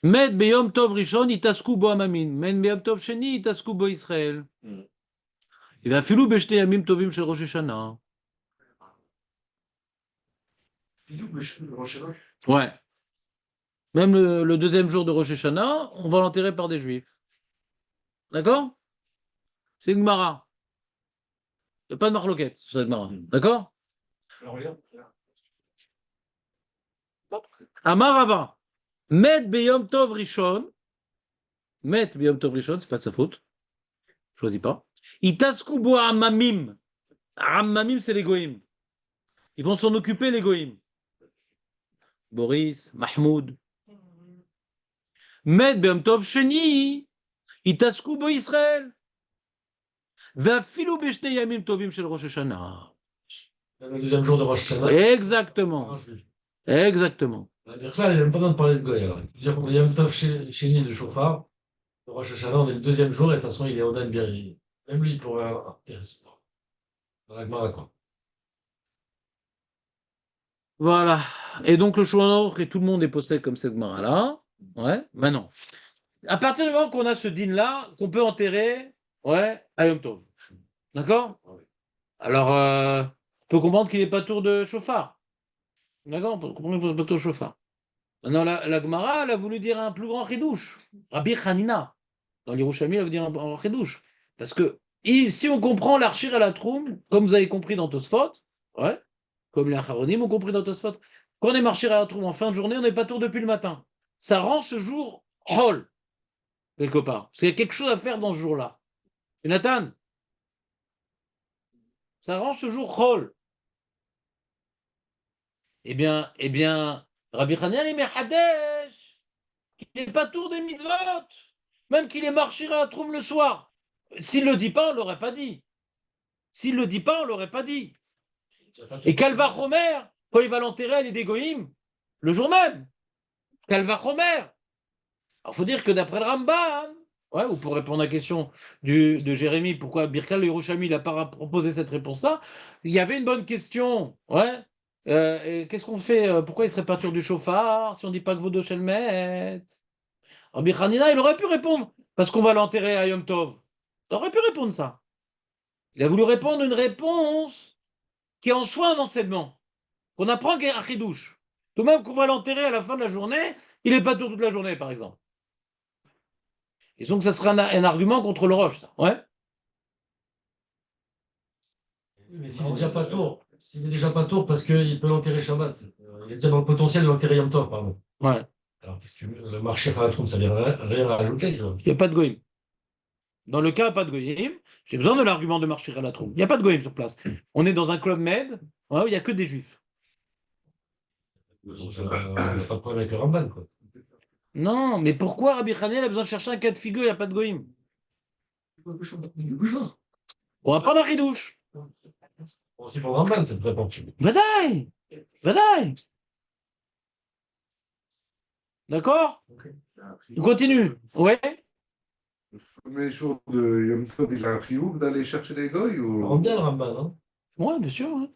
Med Beyom Tov Rishon, Itasku Ba'amamim. Med Beyom Tov Sheni, Itasku Bo Israël. Il va filou beshte yamim tovim shel Rosh Hashanah. Ouais. Même le deuxième jour de Rosh Hashanah, on va l'enterrer par des juifs. D'accord? C'est une Gemara. Il n'y a pas de marloquette sur cette Gemara. D'accord? Amar Rava. Met beyom tov rishon. Met beyom tov rishon, c'est pas de sa faute. Choisis pas. Itasku bo amamim. Amamim, c'est les goïms. Ils vont s'en occuper, les goïms. Boris, Mahmoud. Met beyom tov sheni. Itasku bo Israël. Ve'afilu b'shnei yamim tovim shel Rosh Hashanah. Le deuxième jour de Rosh Hashanah. Exactement. Exactement. Donc là, il n'y a même pas besoin de parler de Goy. Alors. Il faut dire qu'on y a Tov chez de Chauffard. Le Rosh Hashanah, on est le deuxième jour, et de toute façon, il est Onan Beri. Même lui, il pourrait intéresser. Dans la Gemara, quoi. Voilà. Et donc le Shouanoch et tout le monde est possède comme cette Gemara-là. Ouais, maintenant. À partir du moment qu'on a ce din-là, qu'on peut enterrer, ouais, à Yom Tov. D'accord? Alors, on peut comprendre qu'il n'est pas tour de chauffard. D'accord? On peut comprendre qu'il n'est pas tour de chauffard. Maintenant, la Gemara, elle a voulu dire un plus grand chidouche. Rabbi Hanina. Dans l'Yerushalmi, elle veut dire un chidouche. Parce que si on comprend l'archir à la troum, comme vous avez compris dans Tosfot, ouais, comme les Acharonim ont compris dans Tosfot, quand on est marché à la troum en fin de journée, on n'est pas tour depuis le matin. Ça rend ce jour hol, quelque part. Parce qu'il y a quelque chose à faire dans ce jour-là. Et Nathan, ça rend ce jour hol. Eh bien, Rabbi Hanina, il est Mechadesh. Il n'est pas tour des mitzvot. Même qu'il est marché à la troum le soir. S'il ne le dit pas, on ne l'aurait pas dit. S'il ne le dit pas, on ne l'aurait pas dit. Et Kalva Chomer, quand il va l'enterrer à l'Idégoïm, le jour même. Kalva Chomer. Alors, il faut dire que d'après le Rambam, ouais, ou pour répondre à la question de Jérémie, pourquoi Birkal Yerushalmi n'a pas proposé cette réponse-là, il y avait une bonne question. Ouais. Qu'est-ce qu'on fait? Pourquoi il serait pas tour du chauffard si on ne dit pas que Vodo Shelmet? Alors, Birkhanina, il aurait pu répondre, parce qu'on va l'enterrer à Yom Tov. Il aurait pu répondre ça. Il a voulu répondre une réponse qui est en soi un enseignement, qu'on apprend à Chidouche. Tout même qu'on va l'enterrer à la fin de la journée, il n'est pas tour toute la journée, par exemple. Et donc, ça sera un argument contre le roche, ça. Ouais. Mais s'il est déjà pas tour, parce qu'il peut l'enterrer Shabbat, il est déjà dans le potentiel de l'enterrer Yom Tov, pardon. Ouais. Alors, qu'est-ce que le marché à la trompe, ça vient rien rajouter. Il n'y a pas de goïm. Dans le cas, pas de goïm. J'ai besoin de l'argument de marcher à la trompe. Il n'y a pas de goïm sur place. On est dans un club med, ouais, où il n'y a que des juifs. Donc, on n'a pas de problème avec le Ramban, quoi. Non, mais pourquoi Rabbi Hanel a besoin de chercher un cas de figure, il n'y a pas de goïm? On va prendre un ridouche. C'est pour le Ramban, cette réponse. Vadaï. Vadaï. D'accord? On continue. Ouais. Le premier jour de Yom Tov, il a un priouf d'aller chercher les goy On ou... rend bien le Ramban, hein. Ouais, bien sûr. Ouais.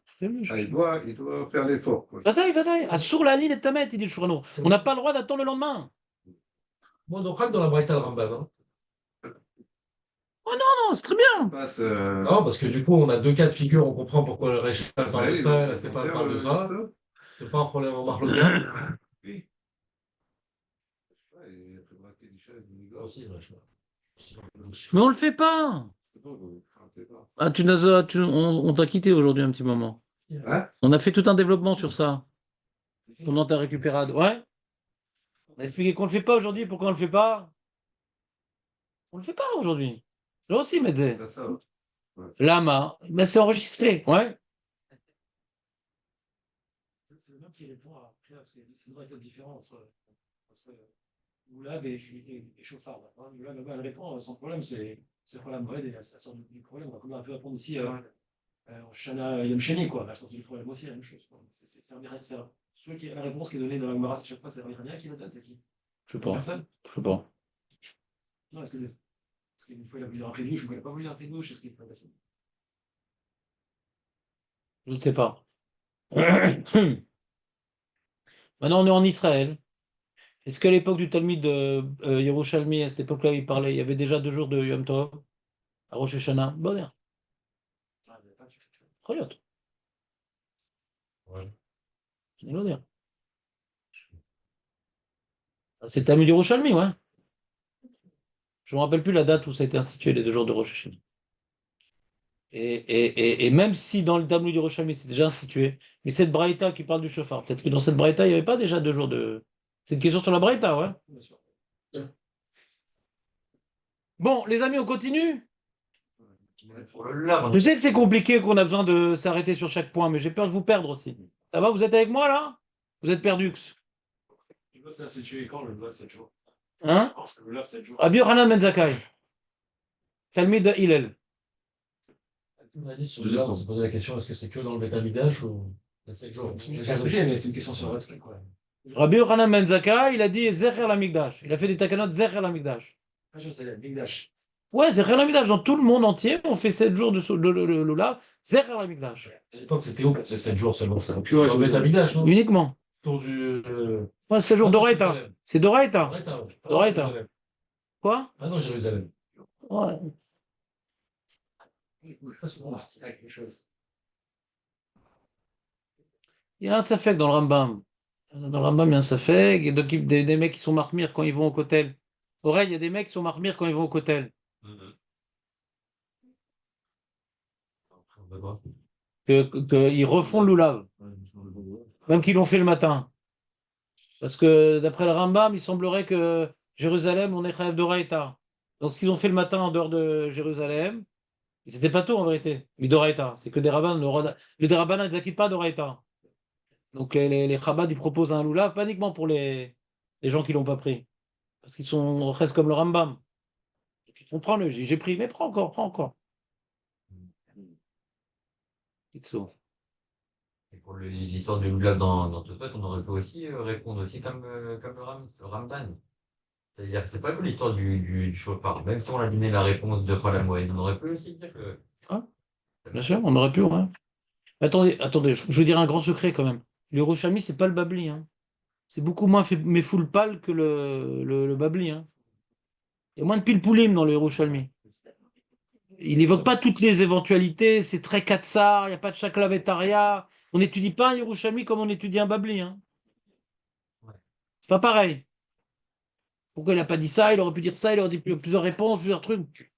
Ah, il doit faire l'effort, quoi. Vadaï, Vadaï. Ah, sur la ligne de Tamet, il dit le Chourano. On n'a pas le droit d'attendre le lendemain. Moi, donc, dans la Braïta, le Ramban, hein. Oh non, c'est très bien. Passe, Non, parce que du coup, on a deux cas de figure, on comprend pourquoi le Récha parle de oui, ça, la on Stéphane vient parle de le ça. Yom Tov. C'est pas un problème, on marque le bien. Oui. Ouais, il a fait braquer du chat, du gars. Aussi, Récha. Mais on le fait pas. Ah, on t'a quitté aujourd'hui un petit moment. Hein? On a fait tout un développement sur ça. Pendant ta récupérade. Ouais. On a expliqué qu'on le fait pas aujourd'hui. Pourquoi on le fait pas? On le fait pas aujourd'hui. Là aussi, Medze. C'est ça. Lama. Ben, c'est enregistré. Ouais. C'est le même qui répond à c'est une méthode différente entre Moulab et Chauffard. Moulab, elle répond sans problème, c'est le problème vrai, et ça sort du problème. On va un peu répondre ici en Shana Yom Sheni, quoi. La sortie du problème aussi, la même chose. C'est un celui qui la réponse qui est donnée dans la Gemara, à chaque fois, c'est Rabbi qui la donne, c'est qui? Je sais pas. Personne? Je sais pas. Non, est-ce qu'une fois il a voulu rentrer de douche, ou il n'a pas voulu rentrer de douche, est-ce qu'il peut passer? Je ne sais pas. Maintenant, on est en Israël. Est-ce qu'à l'époque du Talmud de Yerushalmi, à cette époque-là, il parlait, il y avait déjà 2 jours de Yom Tov, à Rosh Hashanah? Bonheur. Ah, il n'y a pas de Choliot. Ouais. C'est bonheur. C'est le Talmud Yerushalmi, ouais. Je ne me rappelle plus la date où ça a été institué, les 2 jours de Rosh Hashanah. Et même si dans le Talmud Yerushalmi, c'est déjà institué, mais cette Braïta qui parle du chauffard, peut-être que dans cette Braïta, il n'y avait pas déjà 2 jours de. C'est une question sur la Braïta, ouais. Bien sûr. Bon, les amis, on continue. Là, Je sais que c'est compliqué, qu'on a besoin de s'arrêter sur chaque point, mais j'ai peur de vous perdre aussi. Ça va, vous êtes avec moi là? Vous êtes perdux. tu vois, c'est institué quand le lave 7 jours? Hein? Parce que le lave 7 jours. Rabbi Yochanan ben Zakkai. Talmid Hillel. Tu m'as dit sur le lave, on s'est posé la question, est-ce que c'est que dans le Betamidash ou les 7 jours? Mais c'est une question sur le reste, quoi. Rabbi Yochanan ben Zakkai, il a dit Zecher l'Amigdash. Il a fait des takanot Zecher l'Amigdash. Ah, je sais, Migdash. Ouais, Zecher l'Amigdash. Dans tout le monde entier, on fait 7 jours de Lula. Zecher l'Amigdash. À l'époque, c'était où? C'est 7 jours seulement, ça. Puis ouais, Dans le Betamidash, non? Uniquement. Autour du. Ouais, c'est le jour Ah non, d'Oraita. Jérusalem. C'est d'Oraita. Oraita, ouais. Ah non, Oraita. Jérusalem. Quoi? Ah non, Jérusalem. Ouais. Je sais pas si on a quelque chose. Il y a un safek dans le Rambam. Dans le Rambam, il y a un safek. Et donc, des mecs qui sont marmires quand ils vont au kotel. Oreille, il y a des mecs qui sont marmires quand ils vont au kotel. Après, on va voir. Ils refont le loulav. Même qu'ils l'ont fait le matin. Parce que d'après le Rambam, il semblerait que Jérusalem, on est Chayav d'Oraita. Donc, ce qu'ils ont fait le matin en dehors de Jérusalem, c'était pas tout en vérité. Mais d'Oraita. C'est que des rabbins, les rabbins, ils n'acquittent pas d'Oraita. Donc, les Chabad, ils proposent un loulav, pas uniquement pour les gens qui l'ont pas pris. Parce qu'ils sont presque comme le Rambam. Donc, ils font prendre, j'ai pris, mais prends encore, prends encore. Kitsour. Et pour l'histoire du Lulav dans Topot, on aurait pu aussi répondre aussi comme le Ramban. C'est-à-dire que c'est pas que l'histoire du chauffard. Même si on a donné la réponse de Chol Hamoed, on aurait pu aussi dire que. Ah, bien sûr, on aurait pu, ouais. Attendez, je veux dire un grand secret quand même. Le Yerushalmi, c'est pas le Babli, hein. C'est beaucoup moins mais full pâle que le Babli, hein. Il y a moins de pilpoulim dans le Yerushalmi. Il n'évoque pas toutes les éventualités, c'est très katsar, il n'y a pas de chaklavétaria. On n'étudie pas un Yerushalmi comme on étudie un Babli, hein. C'est pas pareil. Pourquoi il n'a pas dit ça? Il aurait pu dire ça, il aurait dit plusieurs réponses, plusieurs trucs.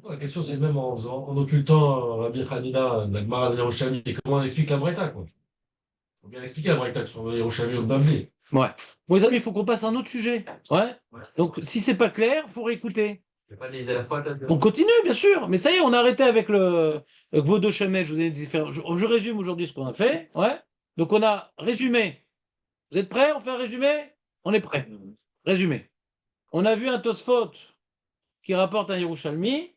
La question, c'est même en occultant Rabbi Hanina, la Gemara de Yerushalmi, et comment on explique la Braïta, quoi. Il faut bien expliquer la Braïta, que ce soit le Yerushalmi ou le Bamli. Ouais. Bon, les amis, il faut qu'on passe à un autre sujet. Ouais. Donc, si c'est pas clair, il faut réécouter. Je vais pas les à la fois, On continue, bien sûr. Mais ça y est, on a arrêté avec le Gvodo Shemet. Je vous ai dit faire. Je résume aujourd'hui ce qu'on a fait. Ouais. Donc, on a résumé. Vous êtes prêts? On fait un résumé? On est prêts. Résumé. On a vu un Tosfot qui rapporte un Yerushalmi.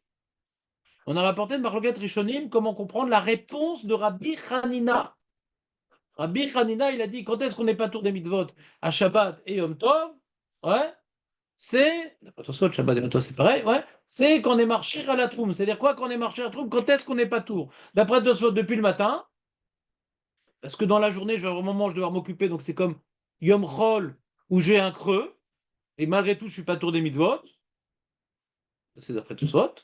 On a rapporté de Marloquet Rishonim comment comprendre la réponse de Rabbi Hanina. Rabbi Hanina, il a dit quand est-ce qu'on n'est pas tour des mitzvot à Shabbat et Yom Tov? Ouais. C'est, d'après Tosfot, Shabbat et Yom Tov, c'est pareil, ouais. C'est qu'on est marché à la troum. C'est-à-dire quoi qu'on est marché à la troum? Quand est-ce qu'on n'est pas tour? D'après Tosfot, depuis le matin, parce que dans la journée, je vais avoir un moment où je vais devoir m'occuper, donc c'est comme Yom Chol où j'ai un creux, et malgré tout, je suis pas tour des mitzvot. C'est d'après Tosfot.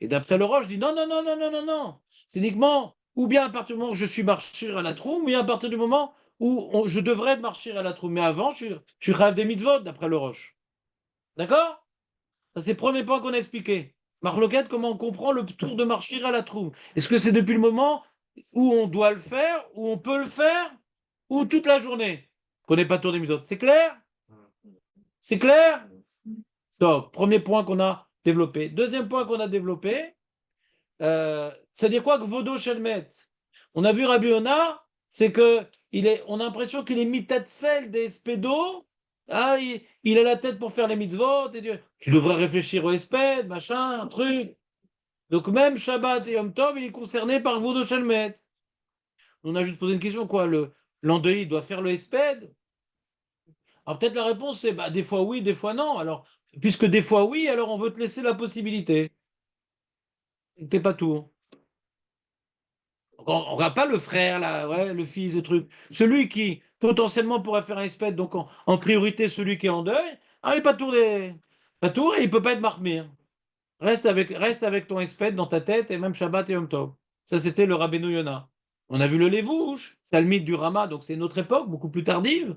Et d'après le Roche, je dis non, non, non, non, non, non, non. C'est uniquement, ou bien à partir du moment où je suis marché à la troum, ou bien à partir du moment où je devrais marcher à la troum. Mais avant, je suis Chayav des mitzvot, d'après le Roche. D'accord? Ça, c'est le premier point qu'on a expliqué. Marloquette, comment on comprend le tour de marcher à la troum? Est-ce que c'est depuis le moment où on doit le faire, où on peut le faire, ou toute la journée? Qu'on n'est pas tour des mitzvot. C'est clair? C'est clair? Donc, premier point qu'on a développé. Deuxième point qu'on a développé, c'est-à-dire quoi que Vodo Shelmet? On a vu Rabbi Yona, c'est que on a l'impression qu'il est mitatzel des spédos. Ah, il a la tête pour faire les mitzvot. Tu devrais réfléchir au espèdes, machin, un truc. Donc même Shabbat et Yom Tov, il est concerné par Vodo Shelmet. On a juste posé une question, quoi. L'endeuillé doit faire le espède? Alors peut-être la réponse c'est bah, des fois oui, des fois non. Alors, puisque des fois oui, alors on veut te laisser la possibilité. T'es pas tout. On ne regarde pas le frère, là, ouais, le fils, le truc. Celui qui potentiellement pourrait faire un espèce, donc en priorité celui qui est en deuil, ah, il n'est pas tour pas tour et il ne peut pas être marmire. Reste avec ton espèce dans ta tête et même Shabbat et Yom Tov. Ça, c'était le Rabbeinu Yona. On a vu le Lévouche, Talmide du Rama, donc c'est une autre époque, beaucoup plus tardive.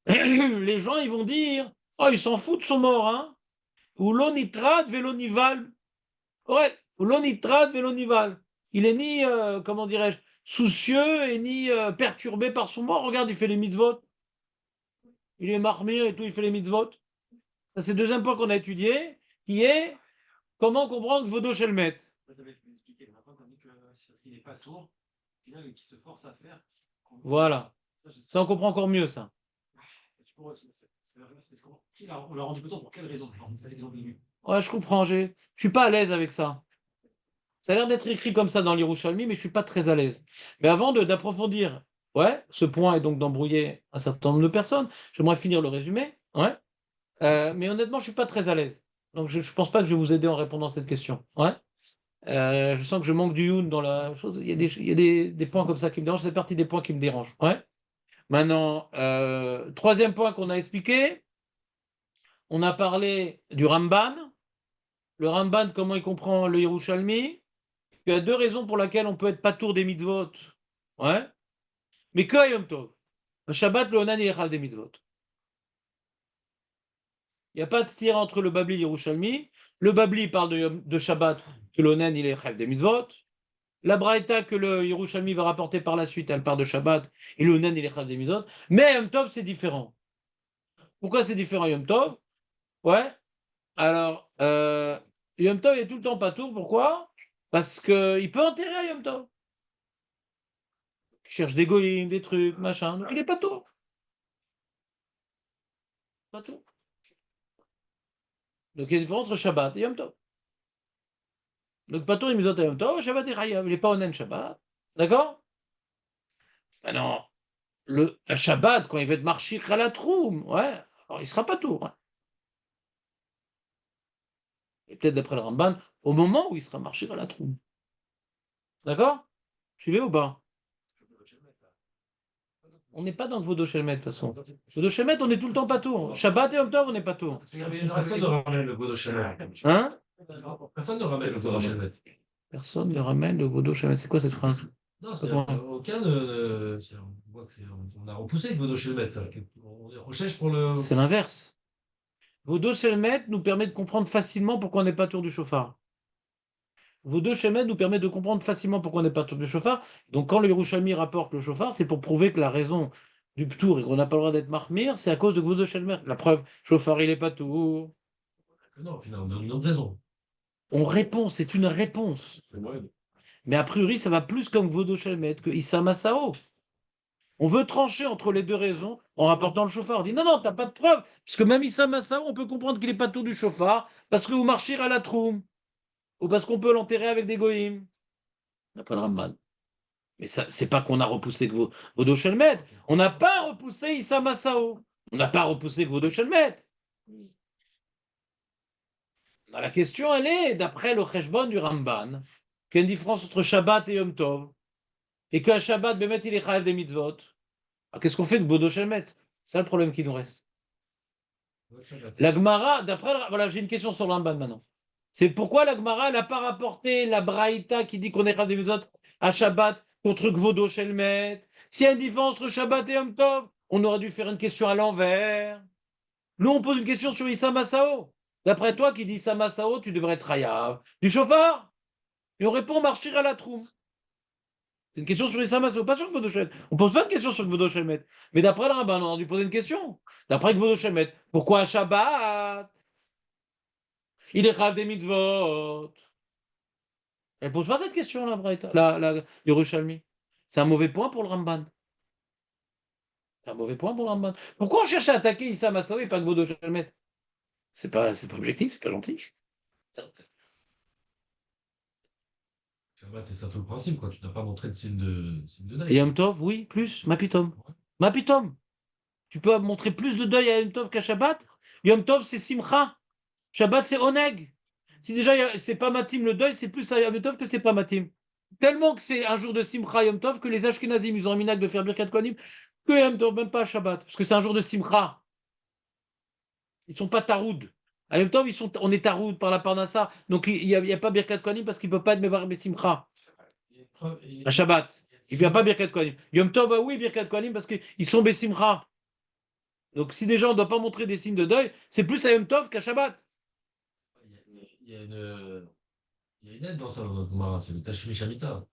Les gens, ils vont dire, oh, ils s'en foutent, sont morts, hein. Ou l'onitrad velonival. Ouais, ou l'onitrad velonival. Il est ni, comment dirais-je, soucieux et ni perturbé par son mort. Regarde, il fait les mitzvot. Il est marmire et tout, il fait les mitzvot. Ça, c'est le deuxième point qu'on a étudié, qui est comment comprendre Vodo Shelmet. Voilà. Ça, on comprend encore mieux, ça. On l'a rendu content pour quelle raison? Ouais, je comprends. Je suis pas à l'aise avec ça. Ça a l'air d'être écrit comme ça dans l'Yerushalmi, mais je suis pas très à l'aise. Mais avant d'approfondir, ouais, ce point et donc d'embrouiller un certain nombre de personnes, j'aimerais finir le résumé. Ouais. Mais honnêtement, je suis pas très à l'aise. Donc je pense pas que je vais vous aider en répondant à cette question. Ouais. Je sens que je manque du youn dans la chose. Il y a des points comme ça qui me dérangent. C'est partie des points qui me dérangent. Ouais. Maintenant, troisième point qu'on a expliqué, on a parlé du Ramban. Le Ramban, comment il comprend le Yerushalmi? Il y a deux raisons pour lesquelles on peut être patour des mitzvot. Ouais. Mais que à Yom Tov. Le Shabbat, le Onan, il est chayav des mitzvot. Il n'y a pas de tir entre le Babli et le Yerushalmi. Le Babli parle de Shabbat, que le Onan, il est chayav des mitzvot. La Braïta que le Yerushalmi va rapporter par la suite, elle part de Shabbat, et le Onan, il est chayav des mitzvot. Mais Yom Tov, c'est différent. Pourquoi c'est différent Yom Tov? Ouais. Alors, Yom Tov est tout le temps patour. Pourquoi? Parce qu'il peut enterrer à Yom Tov. Il cherche des goïms, des trucs, machin. Donc il est patour. Patour. Donc il y a une différence entre Shabbat et Yom Tov. Donc patour, il misot à Yom Tov, Shabbat et Chayav. Il n'est pas honnête Shabbat. D'accord? Maintenant, le Shabbat, quand il va être marché à la troum, ouais, alors il sera patour. Hein. Et peut-être d'après le Ramban, au moment où il sera marché à la troum. D'accord? Suivez ou pas? On n'est pas dans le Vodo Shelmet, de toute façon. Vodo Shelmet, on est tout le temps patour. Shabbat et Yom Tov, on n'est pas tout. Personne ne ramène le Vodo Shelmet. Hein? Personne ne ramène le Vodo Shelmet. Personne ne ramène le Vodo Shelmet. C'est quoi cette phrase? Non, aucun on voit que on a repoussé le Vodo Shelmet. On recherche pour le. C'est l'inverse. Vodo Shelmet nous permet de comprendre facilement pourquoi on n'est pas tour du chauffard. Vodo Shelmet nous permet de comprendre facilement pourquoi on n'est pas tour du chauffard. Donc quand le Yerushalmi rapporte le chauffard, c'est pour prouver que la raison du ptour et qu'on n'a pas le droit d'être marmir, c'est à cause de Vodo Shelmet. La preuve, chauffard, il est pas tour. Non, finalement, on a une autre raison. On répond, c'est une réponse. Mais a priori, ça va plus comme Vodo Shelmet que Issa Masao. On veut trancher entre les deux raisons en rapportant le chauffard. On dit non, t'as pas de preuve. Parce que même Issa Masao, on peut comprendre qu'il n'est pas tour du chauffard parce que vous marchez à la troum. Ou parce qu'on peut l'enterrer avec des goïms. On n'a pas le Ramban. Mais ça, c'est pas qu'on a repoussé que Vodo Shelmet. On n'a pas repoussé Issa Masao. On n'a pas repoussé que Vodo Shelmet. La question, elle est, d'après le Cheshbon du Ramban, qu'il y a une différence entre Shabbat et Yom Tov, et qu'à Shabbat, Bémet, il est chayav des mitzvot. Alors, qu'est-ce qu'on fait de Vodo Shelmet? C'est le problème qui nous reste. La Gemara, d'après, voilà, j'ai une question sur le Ramban maintenant. C'est pourquoi la Gemara n'a pas rapporté la Braïta qui dit qu'on est chayav des mitzvot à Shabbat contre Vodo Shelmet. S'il y a une différence entre Shabbat et Yom Tov, on aurait dû faire une question à l'envers. Nous, on pose une question sur Issa Masao. D'après toi qui dis Issa Masao, tu devrais être chayav du chauffard. Et on répond marcher à la troum. C'est une question sur Issa Masao, pas sur Vodo Shelmet. On pose pas de question sur Vodo Shelmet. Mais d'après le rabbin, on a dû poser une question. D'après Vodo Shelmet, pourquoi à Shabbat il est chayav des mitzvot? Elle pose pas cette question, la Braïta, la Yerushalmi. C'est un mauvais point pour le Ramban. C'est un mauvais point pour le Ramban. Pourquoi on cherche à attaquer Issa Masao et pas que Vodo Shelmet? C'est pas objectif, c'est pas gentil. Shabbat, c'est ça tout le principe, quoi. Tu n'as pas montré de signe de deuil. Et Yom Tov, oui, plus, Mapitom. Mapitom. Tu peux montrer plus de deuil à Yom Tov qu'à Shabbat. Yom Tov, c'est Simcha. Shabbat, c'est Oneg. Si déjà, c'est pas Matim le deuil, c'est plus à Yom Tov que c'est pas Matim. Tellement que c'est un jour de Simcha Yom Tov que les Ashkenazim, ils ont un minag de faire Birkat Kohanim que Yom Tov, même pas à Shabbat. Parce que c'est un jour de Simcha. Ils sont pas taroud. À Yom Tov, on est taroud par la Parnassa. Donc il n'y a pas Birkat Kohanim parce qu'il ne peut pas être Mevar Simcha. À Shabbat. Il n'y a pas Birkat Kohanim. Yom Tov, oui, Birkat Kohanim parce qu'ils sont Bessimcha. Donc si déjà on ne doit pas montrer des signes de deuil, c'est plus à Yom Tov qu'à Shabbat. Il y a une aide dans ça, dans notre Gemara, c'est le Tashmi Shamita.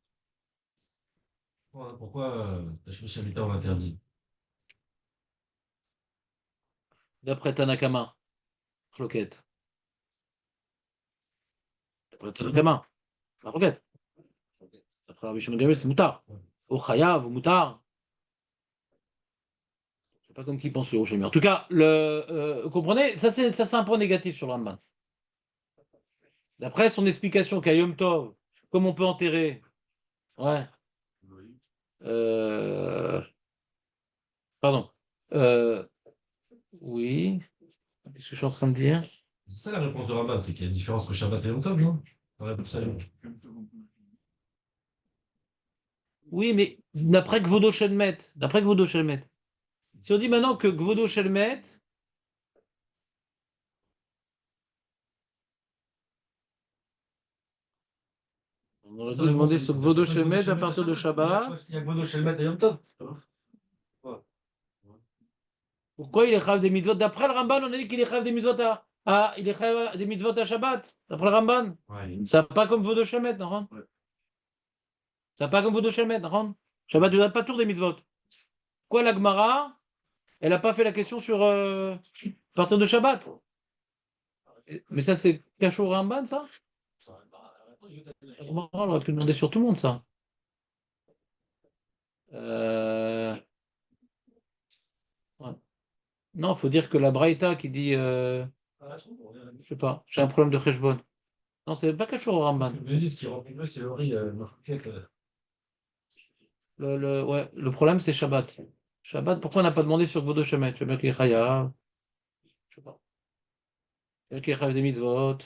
Pourquoi Tashmi Shamita on l'interdit? D'après Tanakama. Roquette. D'après Tanakama. La roquette. Après Rabbi Shimon Gamliel, c'est Moutar. Au Chayav, ou Moutar. C'est pas comme qui pense le Yerushalmi. En tout cas, vous comprenez, ça c'est un point négatif sur le Ramban. D'après son explication qu'à Yom Tov, comme on peut enterrer, ouais. Pardon. Oui. Qu'est-ce que je suis en train de dire? C'est ça la réponse de Raman, c'est qu'il y a une différence entre Shabbat et Yom Tov, non? Oui, mais d'après que Vodo Shelmet, Si on dit maintenant que Gvodo Shelmet, on aurait dû demander ce Gvodo Shelmet à partir de Shabbat. Il y a Gvodo Shelmet et Yom Tov. Pourquoi il est chayav des mitzvot? D'après le Ramban, on a dit qu'il est chayav des mitzvot il est chayav des mitzvot à Shabbat. D'après le Ramban. Ouais. Ça pas comme Gvodo Shelmet, non? Ouais. Ça pas comme Gvodo Shelmet, non? Shabbat, tu n'as pas toujours des mitzvot. Quoi, la Gemara, elle n'a pas fait la question sur à partir de Shabbat. Mais ça, c'est Kachor Ramban, ça? La Gemara, on aurait pu demander sur tout le monde, ça. Ouais. Non, il faut dire que la Braïta qui dit, je sais pas, j'ai un problème de Cheshbon. Non, c'est pas Kachor Ramban. Je me dis, ce qui remplit mieux, c'est le riz, Ouais, le problème, c'est Shabbat. Shabbat, pourquoi on n'a pas demandé sur Gvodo Shemet? Je sais bien qu'il est chayav. Je sais pas. Il y a qui est chayav des mitzvot.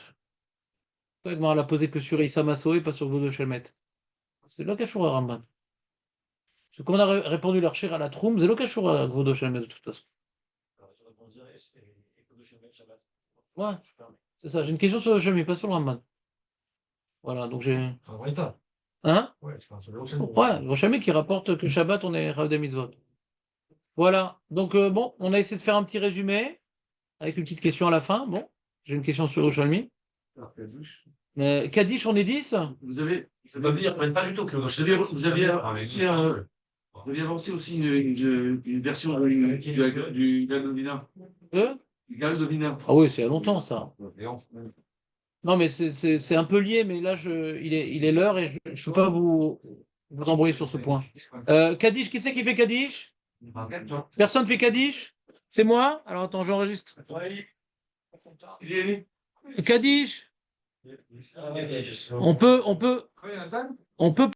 Pourquoi elle a posé que sur Issa Masso et pas sur Gvodo Shemet? C'est le Kachor Ramban. Ce qu'on a répondu leur chir à la Troum, c'est le Kachor à Gvodo Shemet de toute façon. Ouais, c'est ça. J'ai une question sur le Shemet, pas sur le Ramban. Voilà, donc j'ai. Hein? Ouais, Ouais, le Shemet qui rapporte que Shabbat, on est chayav des mitzvot. Voilà, donc bon, on a essayé de faire un petit résumé avec une petite question à la fin. Bon, j'ai une question sur Yerushalmi. Kaddish, on est 10? Vous avez, Ça veut dire, pas du tout que vous avez avancé aussi une version du Gal de Vina. Du Gal de Vina. Ah oui, c'est il y a longtemps ça. Non, mais c'est un peu lié, mais là, il est l'heure et je ne peux pas vous embrouiller sur ce point. Kaddish, qui c'est qui fait Kaddish? Personne fait Kaddish? C'est moi? Alors attends, j'enregistre. Kaddish? On peut